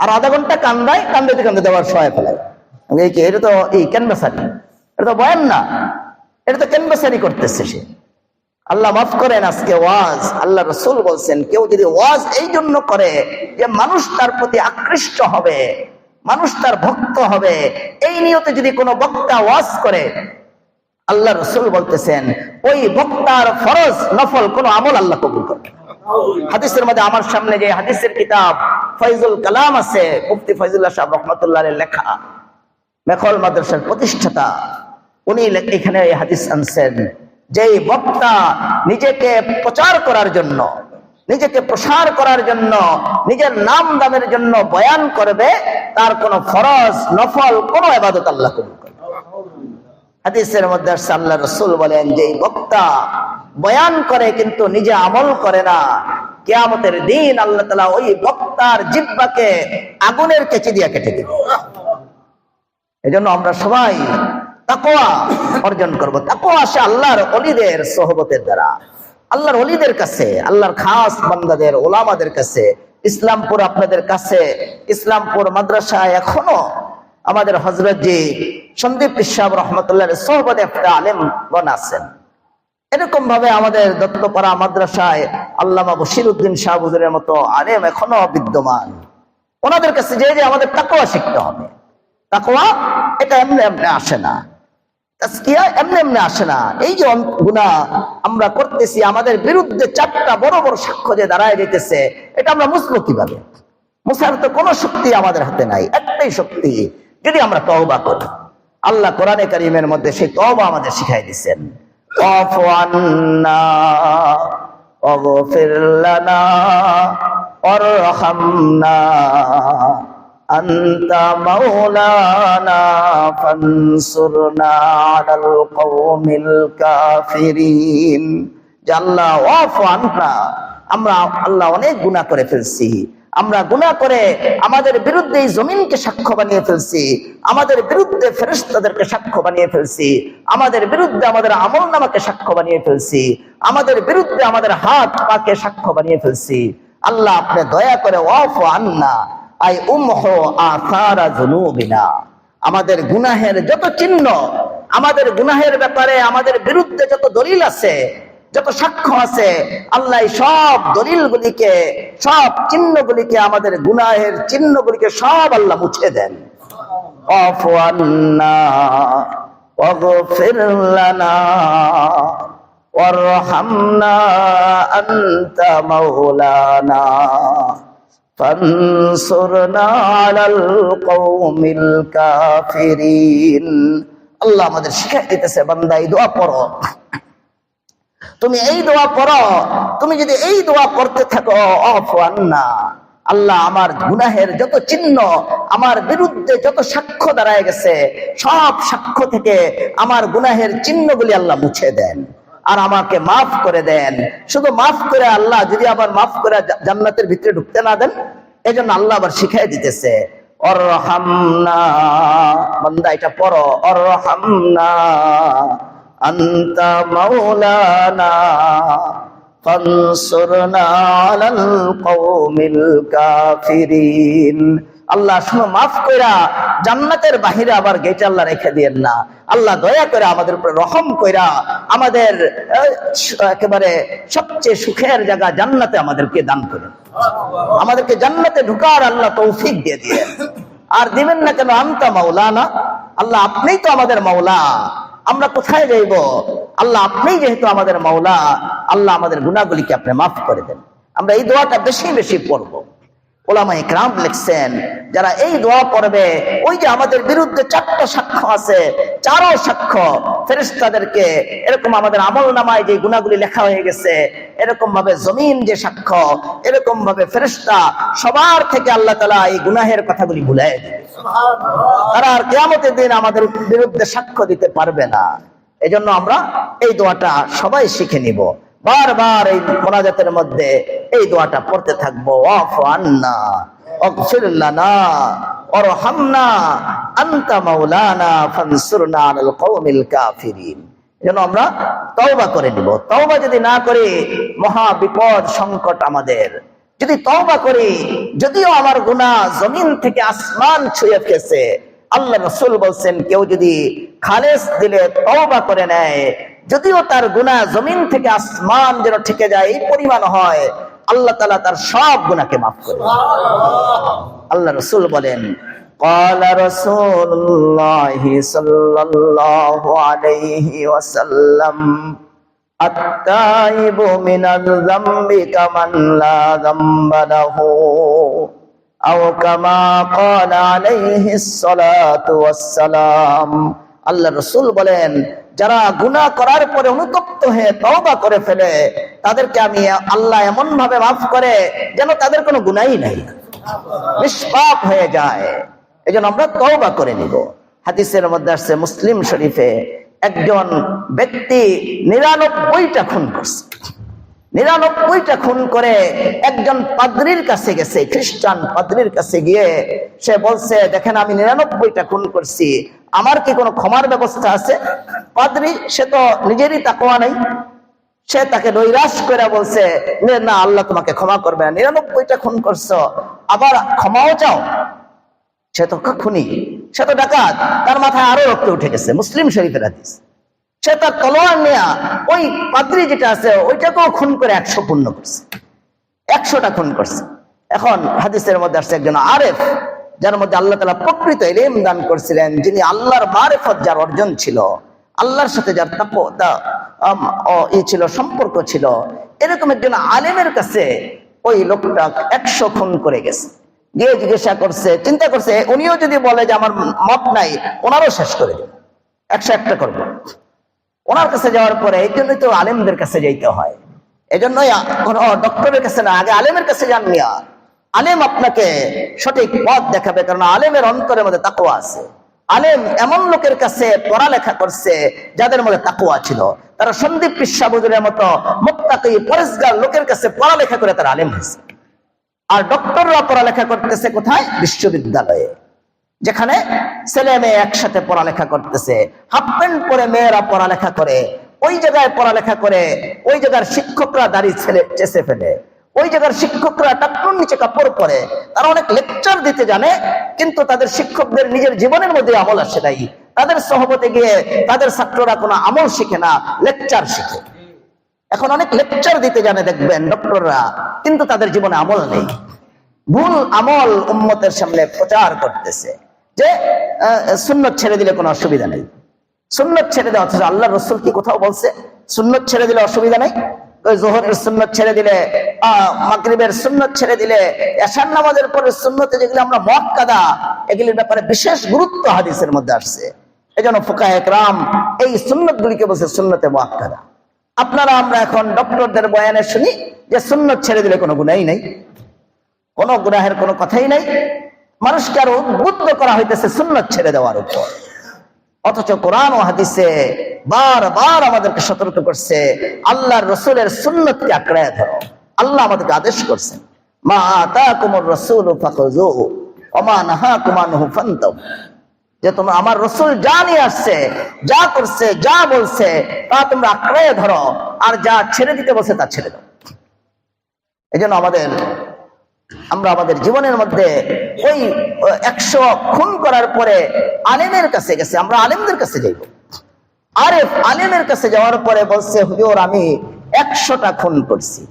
আর আধা ঘন্টা কান্দাইতে আবার শোয়া ফেলায়। এটা তো এই ক্যানভাসারি, এটা তো বয়ান না, এটা তো ক্যানভাসারি করতেছে সে। আল্লাহ মাফ করেন, আজকে ওয়াজ, আল্লাহ রাসূল বলছেন, কেউ যদি ওয়াজ এই জন্য করে যে মানুষ তার প্রতি আকৃষ্ট হবে, মানুষ তার ভক্ত হবে, এই নিয়তে যদি কোনো বক্তা ওয়াজ করে, আল্লাহ রাসূল বলতেছেন ওই বক্তার ফরজ নফল কোনো আমল আল্লাহ কবুল করবে। হাদিসের মধ্যে আমার সামনে যে হাদিসের কিতাব ফয়জুল কালাম আছে, মুফতি ফয়জুল্লাহ সাহেব রাহমাতুল্লাহ আলাইহির লেখা, মেখল মাদ্রাসার প্রতিষ্ঠাতা, উনি এখানে এই হাদিস আনছেন, যেই বক্তা নিজেকে প্রচার করার জন্য, নিজেকে প্রসার করার জন্য, নিজের নাম দামের জন্য বয়ান করবে, তার কোনো ফরজ নফল কোনো ইবাদত আল্লাহ কবুল করবে। হাদিসের মধ্যে আসছে, আল্লাহ রাসূল বলেন, যেই বক্তা বয়ান করে কিন্তু নিজে আমল করে না, কিয়ামতের দিন আল্লাহ তাআলা ওই বক্তার জিহ্বাকে আগুনের কেচি দিয়ে কেটে দিবে। এজন্য আমরা সবাই তাকওয়া অর্জন করব। তাকওয়া আসে আল্লাহর ওলিদের সোহবতের দ্বারা, আল্লাহর ওলিদের কাছে, আল্লাহর খাস বান্দাদের, ওলামাদের কাছে। ইসলামপুর আপনাদের কাছে, ইসলামপুর মাদ্রাসায় এখনো আমাদের হযরত জি সন্দীপ সাহেব রহমতুল্লাহ সোহবতে একটা আলেমগণ আছেন। এরকম ভাবে আমাদের দত্তপাড়া মাদ্রাসায় আল্লামা বশিরউদ্দিন শাহ হুজুরের মতো আলেম এখনো বিদ্যমান। ওনাদের কাছে যে আমাদের তাকওয়া শিখতে হবে। তাকওয়া এটা এমনি এমনি আসে না, তাজকিয়া এমনি এমনি আসে না। এই যে গুনাহ আমরা করতেছি, আমাদের বিরুদ্ধে 4টা বড় বড় সাক্ষ্য যে দাঁড়ায় যেতেছে, এটা আমরা মুছবো কিভাবে? মুছার তো কোনো শক্তি আমাদের হাতে নাই, একটাই শক্তি, যদি আমরা তওবা করি। আল্লাহ কোরআনে কারীমের মধ্যে সেই তওবা আমাদের শিখাই দিয়েছেন। আফু আন্না ওয়াগফির লানা ওয়ারহামনা আনতা মাওলানা ফানসুরনা আলাল কওমিল কাফিরিন। যে আল্লাহ আফু আন্না, আমরা আল্লাহ অনেক গুনাহ করে ফেলছি, আমরা গুনাহ করে আমাদের বিরুদ্ধে এই জমিনকে সাক্ষ্য বানিয়ে ফেলছি, আমাদের বিরুদ্ধে ফেরেশতাদেরকে সাক্ষ্য বানিয়ে ফেলছি, আমাদের বিরুদ্ধে আমাদের আমলনামাকে সাক্ষ্য বানিয়ে ফেলছি, আমাদের বিরুদ্ধে আমাদের হাত পাকে সাক্ষ্য বানিয়ে ফেলছি। আল্লাহ আপনি দয়া করে ওয়াফু আন্না আই উমহু আসারা যুনুবিনা, আমাদের গুনাহের যত চিহ্ন, আমাদের গুনাহের ব্যাপারে আমাদের বিরুদ্ধে যত দলিল আছে, যত সাক্ষ্য আছে, আল্লাহ সব দলিলগুলিকে, সব চিহ্নগুলিকে, আমাদের গুনাহের চিহ্নগুলিকে সব আল্লাহ মুছে দেন। আফু আন্না ওয়াগফির লানা ওয়ারহামনা আনতা মাওলানা ফানসুরনা আলাল কওমিল কাফিরিন। আল্লাহ আমাদের শিখাই দিতেছে, বান্দা এই দোয়া পড়ো, তুমি এই দোয়া পড়ো, তুমি যদি এই দোয়া করতে থাকো, আফু আন্না, আল্লাহ আমার গুনাহের যত চিহ্ন, আমার বিরুদ্ধে যত সাক্ষ্য দাঁড়ায় গেছে, সব সাক্ষ্য থেকে আমার গুনাহের চিহ্নগুলি আল্লাহ মুছে দেন আর আমাকে মাফ করে দেন। শুধু মাফ করে আল্লাহ যদি আবার মাফ করে জান্নাতের ভিতরে ঢুকতে না দেন, এজন্য আল্লাহ আবার শিখাই দিতেছে অরহামনা, বান্দা এটা পড়ো, অরহামনা আনতা মাওলানা ফানসুরনা আলাল কওমিল কাফিরিন। আল্লাহ শুনো মাফ কইরা জান্নাতের বাহিরে আবার গেট আল্লাহ রেখে দিয়েন না। আল্লাহ দয়া করে আমাদের উপরে রহম কইরা আমাদের একেবারে সবচেয়ে সুখের জায়গা জান্নাতে আমাদেরকে দান করেন, আমাদেরকে জান্নাতে ঢুকার আল্লাহ তৌফিক দিয়ে দিয়েন। আর দিবেন না কেন? আনতা মাওলানা, আল্লাহ আপনিই তো আমাদের মাওলা, আমরা কোথায় যাইব? আল্লাহ আপনিই যেহেতু আমাদের মাওলা, আল্লাহ আমাদের গুনাহগুলিকে আপনি মাফ করে দেন। আমরা এই দোয়াটা বেশি বেশি পড়বো। ওলামায়ে কেরাম লিখছেন, যারা এই দোয়া পড়বে, ওই যে আমাদের বিরুদ্ধে 4টা সাক্ষ্য আছে, 4ও সাক্ষ্য ফেরেশতাদেরকে, এরকম আমাদের আমলনামায় যে গুনাহগুলি লেখা হয়ে গেছে, এরকম ভাবে জমিন যে সাক্ষ্য, এরকম ভাবে ফেরেশতা সবার থেকে আল্লাহ তাআলা এই গুনাহের কথাগুলি ভুলাই দেবে। তারা আর কিয়ামতের দিন আমাদের বিরুদ্ধে সাক্ষ্য দিতে পারবে না। এজন্য আমরা এই দোয়াটা সবাই শিখে নিব। বারবার এই মোনাজাতের মধ্যে এই দোয়াটা পড়তে থাকবো, আফু আন্না ওয়াগফির লানা ওয়ারহামনা আনতা মাওলানা ফানসুরনা আলাল কওমিল কাফিরিন। যেন আমরা তওবা করে নিব। তওবা যদি না করি, মহা বিপদ সংকট আমাদের। যদি তওবা করি, যদিও আমার গুনাহ জমিন থেকে আসমান ছুঁয়ে ফেলেছে, আল্লাহ রাসূল বলছেন, কেউ যদি খালেস দিলে তওবা করে নেয়, যদিও তার গুনাহ জমিন থেকে আসমান যেন ঠেকে যায় এই পরিমাণ হয়, আল্লাহ তাআলা তার সব গুনাহকে মাফ করে দেন। আল্লাহ রাসূল বলেন, ক্বালা রাসূলুল্লাহি সাল্লাল্লাহু আলাইহি ওয়াসাল্লাম, আত-তাইবু মিনাল যামবি কামান লা যামবা লাহু, আও কামা ক্বালা আলাইহিস সালাতু ওয়াসসালাম। আল্লাহ রাসূল বলেন, যারা গুনাহ করার পরে অনুতপ্ত হয়ে তওবা করে ফেলে, তাদেরকে আমি আল্লাহ এমন ভাবে মাফ করে যেন তাদের কোনো গুনাহই নাই, নিষ্পাপ হয়ে যায়। এজন্য আমরা তওবা করে নিব। হাদিসের মধ্যে আসছে, মুসলিম শরীফে, একজন ব্যক্তি 99টা খুন করছে। 99টা খুন করে একজন পাদ্রীর কাছে গেছে, খ্রিস্টান পাদ্রীর কাছে গিয়ে সে বলছে, দেখেন আমি 99টা খুন করছি, আমার কি কোনো ক্ষমার ব্যবস্থা আছে? পাদ্রী, সে তো নিজেরই তাকওয়া নাই, সে তাকে নৈরাশ করে বলছে, না আল্লাহ তোমাকে ক্ষমা করবে না, 99টা খুন করছো, আবার ক্ষমাও চাও? সে তো খুনি, সে তো ডাকাত, তার মাথায় আরো রক্ত উঠে গেছে। মুসলিম শরীফের হাদিস। সে তার তলোয়ার নেয়া ওই পাদ্রী যেটা আছে ওইটাকেও খুন করে 100 পূর্ণ করছে, 100টা খুন করছে। এখন হাদিসের মধ্যে আসছে একজন আরেফ, যার মধ্যে আল্লাহ তাআলা প্রকৃত ইলম দান করছিলেন, যিনি আল্লাহর মারিফত যার অর্জন ছিল, আল্লাহর সাথে যার ছিল, সম্পর্ক ছিল, এরকম একজন আলেমের কাছে ওই লোকটা 100 খুন করে গেছে। গিয়ে জিজ্ঞাসা করছে, চিন্তা করছে উনিও যদি বলে যে আমার মত নাই, ওনারও শেষ করে দেবে, 101টা করবো। ওনার কাছে যাওয়ার পরে এই জন্যই তো আলেমদের কাছে যাইতে হয়, এজন্যই কোনো ডক্টরের কাছে না, আগে আলেমের কাছে যান মিয়া। আলেম আপনাকে সঠিক পথ দেখাবে, কারণ আলেমের অন্তরের মধ্যে তাকওয়া আছে। আলেম এমন লোকের কাছে পড়ালেখা করছে যাদের মধ্যে তাকওয়া ছিল, তারা সন্দীপ পিসা হুজুরের মতো মুত্তাকি পরেজগার লোকের কাছে পড়ালেখা করে তারা আলেম হয়েছে। আর ডক্টররা পড়ালেখা করতেছে কোথায়? বিশ্ববিদ্যালয়ে, যেখানে ছেলে মেয়ে একসাথে পড়ালেখা করতেছে, হাফ প্যান্ট পরে মেয়েরা পড়ালেখা করে, ওই জায়গায় পড়ালেখা করে, ওই জায়গার শিক্ষকরা দাড়ি চেঁচে ফেলে, ওই জায়গার শিক্ষকরা টাকনুর নিচে কাপড় পরে, তারা অনেক লেকচার দিতে জানে, কিন্তু তাদের শিক্ষকদের নিজের জীবনের মধ্যে আমল আসে নাই। তাদের সহবতে গিয়ে তাদের ছাত্ররা কোনো আমল শিখে না, লেকচার শিখে। এখন অনেক লেকচার দিতে জানে দেখবেন ডক্টররা, কিন্তু তাদের জীবনে আমল নেই। ভুল আমল উম্মতের সামনে প্রচার করতেছে যে সুন্নত ছেড়ে দিলে কোনো অসুবিধা নেই, সুন্নত ছেড়ে দেওয়া। অথচ আল্লাহ রসুল কি কোথাও বলছে সুন্নত ছেড়ে দিলে অসুবিধা নেই? ওই যোহরের সুন্নত ছেড়ে দিলে, মাগরিবের সুন্নত ছেড়ে দিলে, এশার নামাজের পরে সুন্নতে যেগুলো আমরা মুআক্কাদা, এগুলির ব্যাপারে বিশেষ গুরুত্ব হাদিসের মধ্যে আসছে। এজন্য ফুকাহে কেরাম এই সুন্নত গুলিকে বলছে সুন্নতে মুআক্কাদা। আপনারা আমরা এখন ডক্টরদের বয়ানে শুনি যে সুন্নত ছেড়ে দিলে কোনো গুনাহই নাই, কোনো গুনাহের কোনো কথাই নাই। মানুষকে আরো উদ্বুদ্ধ করা হইতেছে সুন্নত ছেড়ে দেওয়ার উপর। অথচ কোরআন ও হাদিসে বারবার আমাদেরকে সতর্ক করছে আল্লাহর রসুলের সুন্নতকে আঁকড়ায় ধরো। আল্লাহ আমাদেরকে আদেশ করছেন, মা আতাকুমুর রাসূলু ফাখুযুহু ওয়া মা নাহাকুম আনহু ফান্তাহু, যে তোমরা আমার রসুল যা নিয়ে আসছে, যা করছে, যা বলছে তা তোমরা আঁকড়ায় ধরো, আর যা ছেড়ে দিতে বলছে তা ছেড়ে দাও। এই জন্য আমরা আমাদের জীবনের মধ্যে ওই 100 খুন করার পরে আলেমের কাছে গেছে, আমরা আলেমদের কাছে যাইব। আরেফ আলেমের কাছে যাওয়ার পরে বলছে, হুজুর আমি 100টা খুন করছি,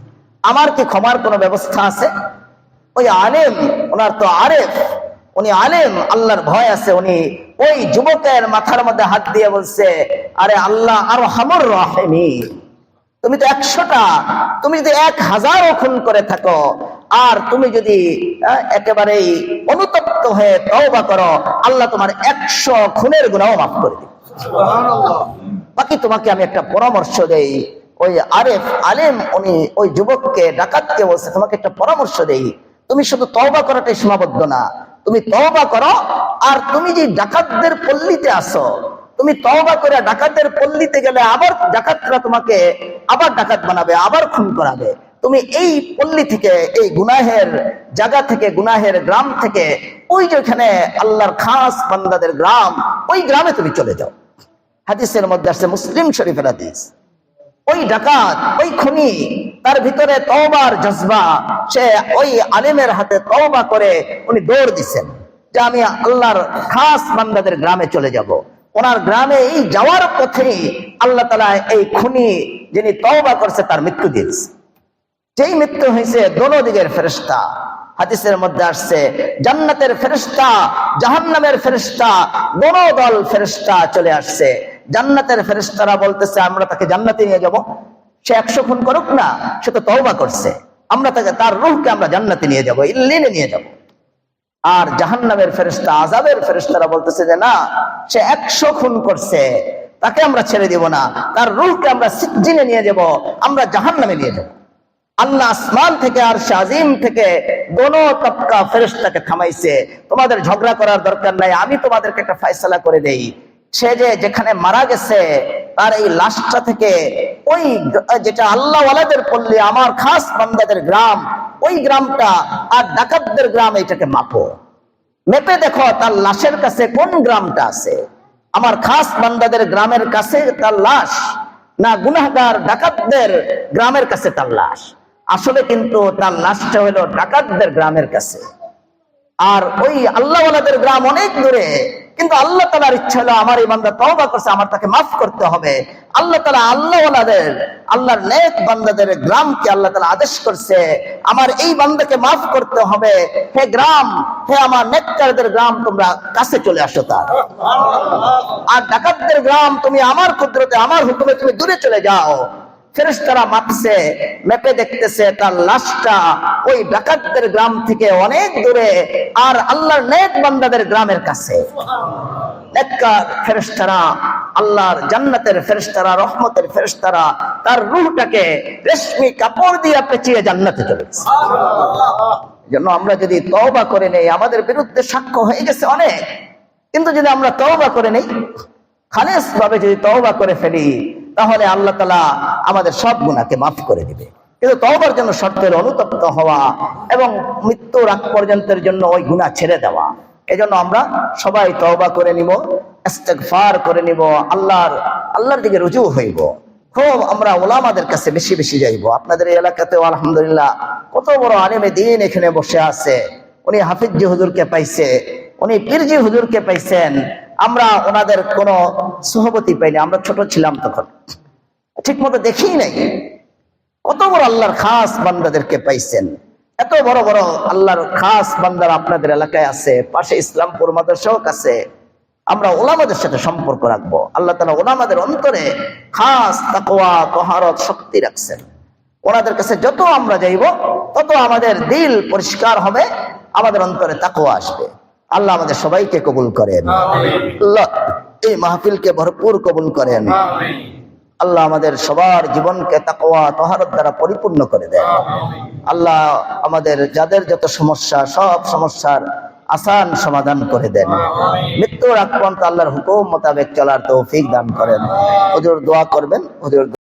আমার কি ক্ষমার কোনো ব্যবস্থা আছে? ওই আলেম, ওনার তো আরেফ, উনি আলেম, আল্লাহর ভয় আছে, উনি ওই যুবকের মাথার মধ্যে হাত দিয়ে বলছে, আরে আল্লাহ আরহামুর রাহিমিন, তুমি তো 100টা, তুমি যদি 1000ও খুন করে থাকো, আর তুমি যদি একেবারেই অনুতপ্ত হয়ে তওবা করো, আল্লাহ তোমার 100 খুনের গুনাহ মাফ করে দিবে। সুবহানাল্লাহ। বাকি তোমাকে আমি একটা পরামর্শ দেই, ওই আরেফ আলেম উনি ওই যুবককে, ডাকাতকে বলছে, তোমাকে একটা পরামর্শ দেই, তুমি শুধু তওবা করাটাই সীমাবদ্ধ না, তুমি তওবা করো, আর তুমি যে ডাকাতদের পল্লীতে আসো, তুমি তওবা করে ডাকাতদের পল্লীতে গেলে আবার ডাকাতরা তোমাকে আবার ডাকাত বানাবে, আবার খুন করাবে। তুমি এই পল্লী থেকে, এই গুনাহের জায়গা থেকে, গুনাহের গ্রাম থেকে, ওই যেখানে আল্লাহর খাস বান্দাদের গ্রাম, ওই গ্রামে তুমি চলে যাও। হাদিসের মধ্যে আসছে, মুসলিম শরীফের হাদিস, ওই ডাকাত, ওই খুনি, তার ভিতরে তওবার জজবা, সে ওই আলেমের হাতে তওবা করে উনি দৌড় দিচ্ছেন যে আমি আল্লাহর খাস বান্দাদের গ্রামে চলে যাব। ওনার গ্রামে এই যাওয়ার পথে আল্লাহ তাআলা এই খুনি যিনি তওবা করছে তার মৃত্যু দিয়েছে। যেই মৃত্যু হয়েছে, দোনো দিকের ফেরেশতা, হাদিসের মধ্যে আসছে জান্নাতের ফেরেশতা, জাহান্নামের ফেরেশতা, দোনো দল ফেরেশতা চলে আসছে। জান্নাতের ফেরেশতারা বলতেছে, আমরা তাকে জান্নাতে নিয়ে যাব, সে 100 খুন করুক না, সে তো তওবা করছে, আমরা তাকে, তার রূহকে আমরা জান্নাতে নিয়ে যাব, ইল্লিনে নিয়ে যাব। আর জাহান্নামের ফেরেশতা, আযাবের ফেরেশতারা বলতেছে যে না, সে 100 খুন করছে, তাকে আমরা ছেড়ে দিব না, তার রূহকে আমরা সিজ্জিনে নিয়ে যাব, আমরা জাহান্নামে নিয়ে যাব। আল্লাহ আসমান থেকে আর শাজিম থেকে দোনো তবকা ফেরেশতাকে থামাইছে, তোমাদের ঝগড়া করার দরকার নাই, আমি তোমাদেরকে একটা ফয়সালা করে দেই। সে যে যেখানে মারা গেছে তার এই লাশটা থেকে ওই যেটা আল্লাহ ওয়ালাদের পল্লী, আমার খাস বান্দাদের গ্রাম, ওই গ্রামটা আর ডাকাতদের গ্রাম, এইটাকে মাপো, মেপে দেখো তার লাশের কাছে কোন গ্রামটা আছে। আমার খাস বান্দাদের গ্রামের কাছে তার লাশ, না গুনাহগার ডাকাতদের গ্রামের কাছে তার লাশ? আসলে কিন্তু তার লাশটা হলো ডাকাতদের গ্রামের কাছে, আর ওই আল্লাহওয়ালাদের গ্রাম অনেক দূরে। কিন্তু আল্লাহ তাআলার ইচ্ছা হলো আমার এই বান্দা তওবা করছে, আমার তাকে মাফ করতে হবে। আল্লাহ তাআলা আল্লাহওয়ালাদের, আল্লাহর নেক বান্দাদের গ্রামকে আল্লাহ তাআলা আদেশ করছে আমার এই বান্দাকে মাফ করতে হবে। হে গ্রাম, হে আমার নেককারদের গ্রাম, তোমরা কাছে চলে আসো তার। আর ডাকাতদের গ্রাম, তুমি আমার কুদরতে, আমার হুকুমে তুমি দূরে চলে যাও। ফেরেশতারা মাপছে, মেপে দেখতেছে তার লাশটা ওই ডাকাতদের গ্রাম থেকে অনেক দূরে, আর আল্লাহর নেক বান্দাদের গ্রামের কাছে। নেককার ফেরেশতারা, আল্লাহর জান্নাতের ফেরেশতারা, রহমতের ফেরেশতারা তার রূহটাকে রেশমি কাপড় দিয়ে পেঁচিয়ে জান্নাতে চলে গেছে। জন্য আমরা যদি তওবা করে নেই, আমাদের বিরুদ্ধে সাক্ষ্য হয়ে গেছে অনেক, কিন্তু যদি আমরা তওবা করে নেই, খালেস ভাবে যদি তওবা করে ফেলি, তাহলে আল্লাহ তাআলা আমাদের সব গুনাহকে মাফ করে দিবে। কিন্তু তওবার জন্য শর্ত হলো অনুতপ্ত হওয়া এবং মৃত্যুর আগ পর্যন্তের জন্য ওই গুনাহ ছেড়ে দেওয়া। এজন্য আমরা সবাই তওবা করে নিব, ইস্তেগফার করে নিব, আল্লাহর দিকে রুজু হইব। খুব আমরা ওলামাদের কাছে বেশি বেশি যাইব। আপনাদের এই এলাকাতেও আলহামদুলিল্লাহ কত বড় আলেমে দ্বীন এখানে বসে আছে। উনি হাফিজি হুজুরকে পাইছে, উনি পীরজি হুজুরকে পাইছেন। আমরা ওনাদের কোনো সহবতি পাইনি, আমরা ছোট ছিলাম তখন, ঠিক মতো দেখি নাই। কত বড় আল্লাহর খাস বান্দাদেরকে পাইছেন। এত বড় বড় আল্লাহর খাস বান্দারা আপনাদের এলাকায় আছে, পাশে ইসলামপুর মাদ্রাসাও আছে। আমরা ওলামাদের সাথে সম্পর্ক রাখবো। আল্লাহ তাআলা ওলামাদের অন্তরে খাস তাকওয়া, তহারত, শক্তি রাখছেন। ওনাদের কাছে যত আমরা যাইব, তত আমাদের দিল পরিষ্কার হবে, আমাদের অন্তরে তাকওয়া আসবে। আল্লাহ আমাদের সবাইকে কবুল করেন। আল্লাহ এই মাহফিলকে ভরপুর কবুল করেন। আল্লাহ আমাদের সবার জীবনকে তাকওয়া, তহারত দ্বারা পরিপূর্ণ করে দেন। আল্লাহ আমাদের যাদের যত সমস্যা, সব সমস্যার আসান সমাধান করে দেন। মৃত্যুর আগ পর্যন্ত আল্লাহর হুকুম মোতাবেক চলার তৌফিক দান করেন। হুজুর দোয়া করবেন। হুজুর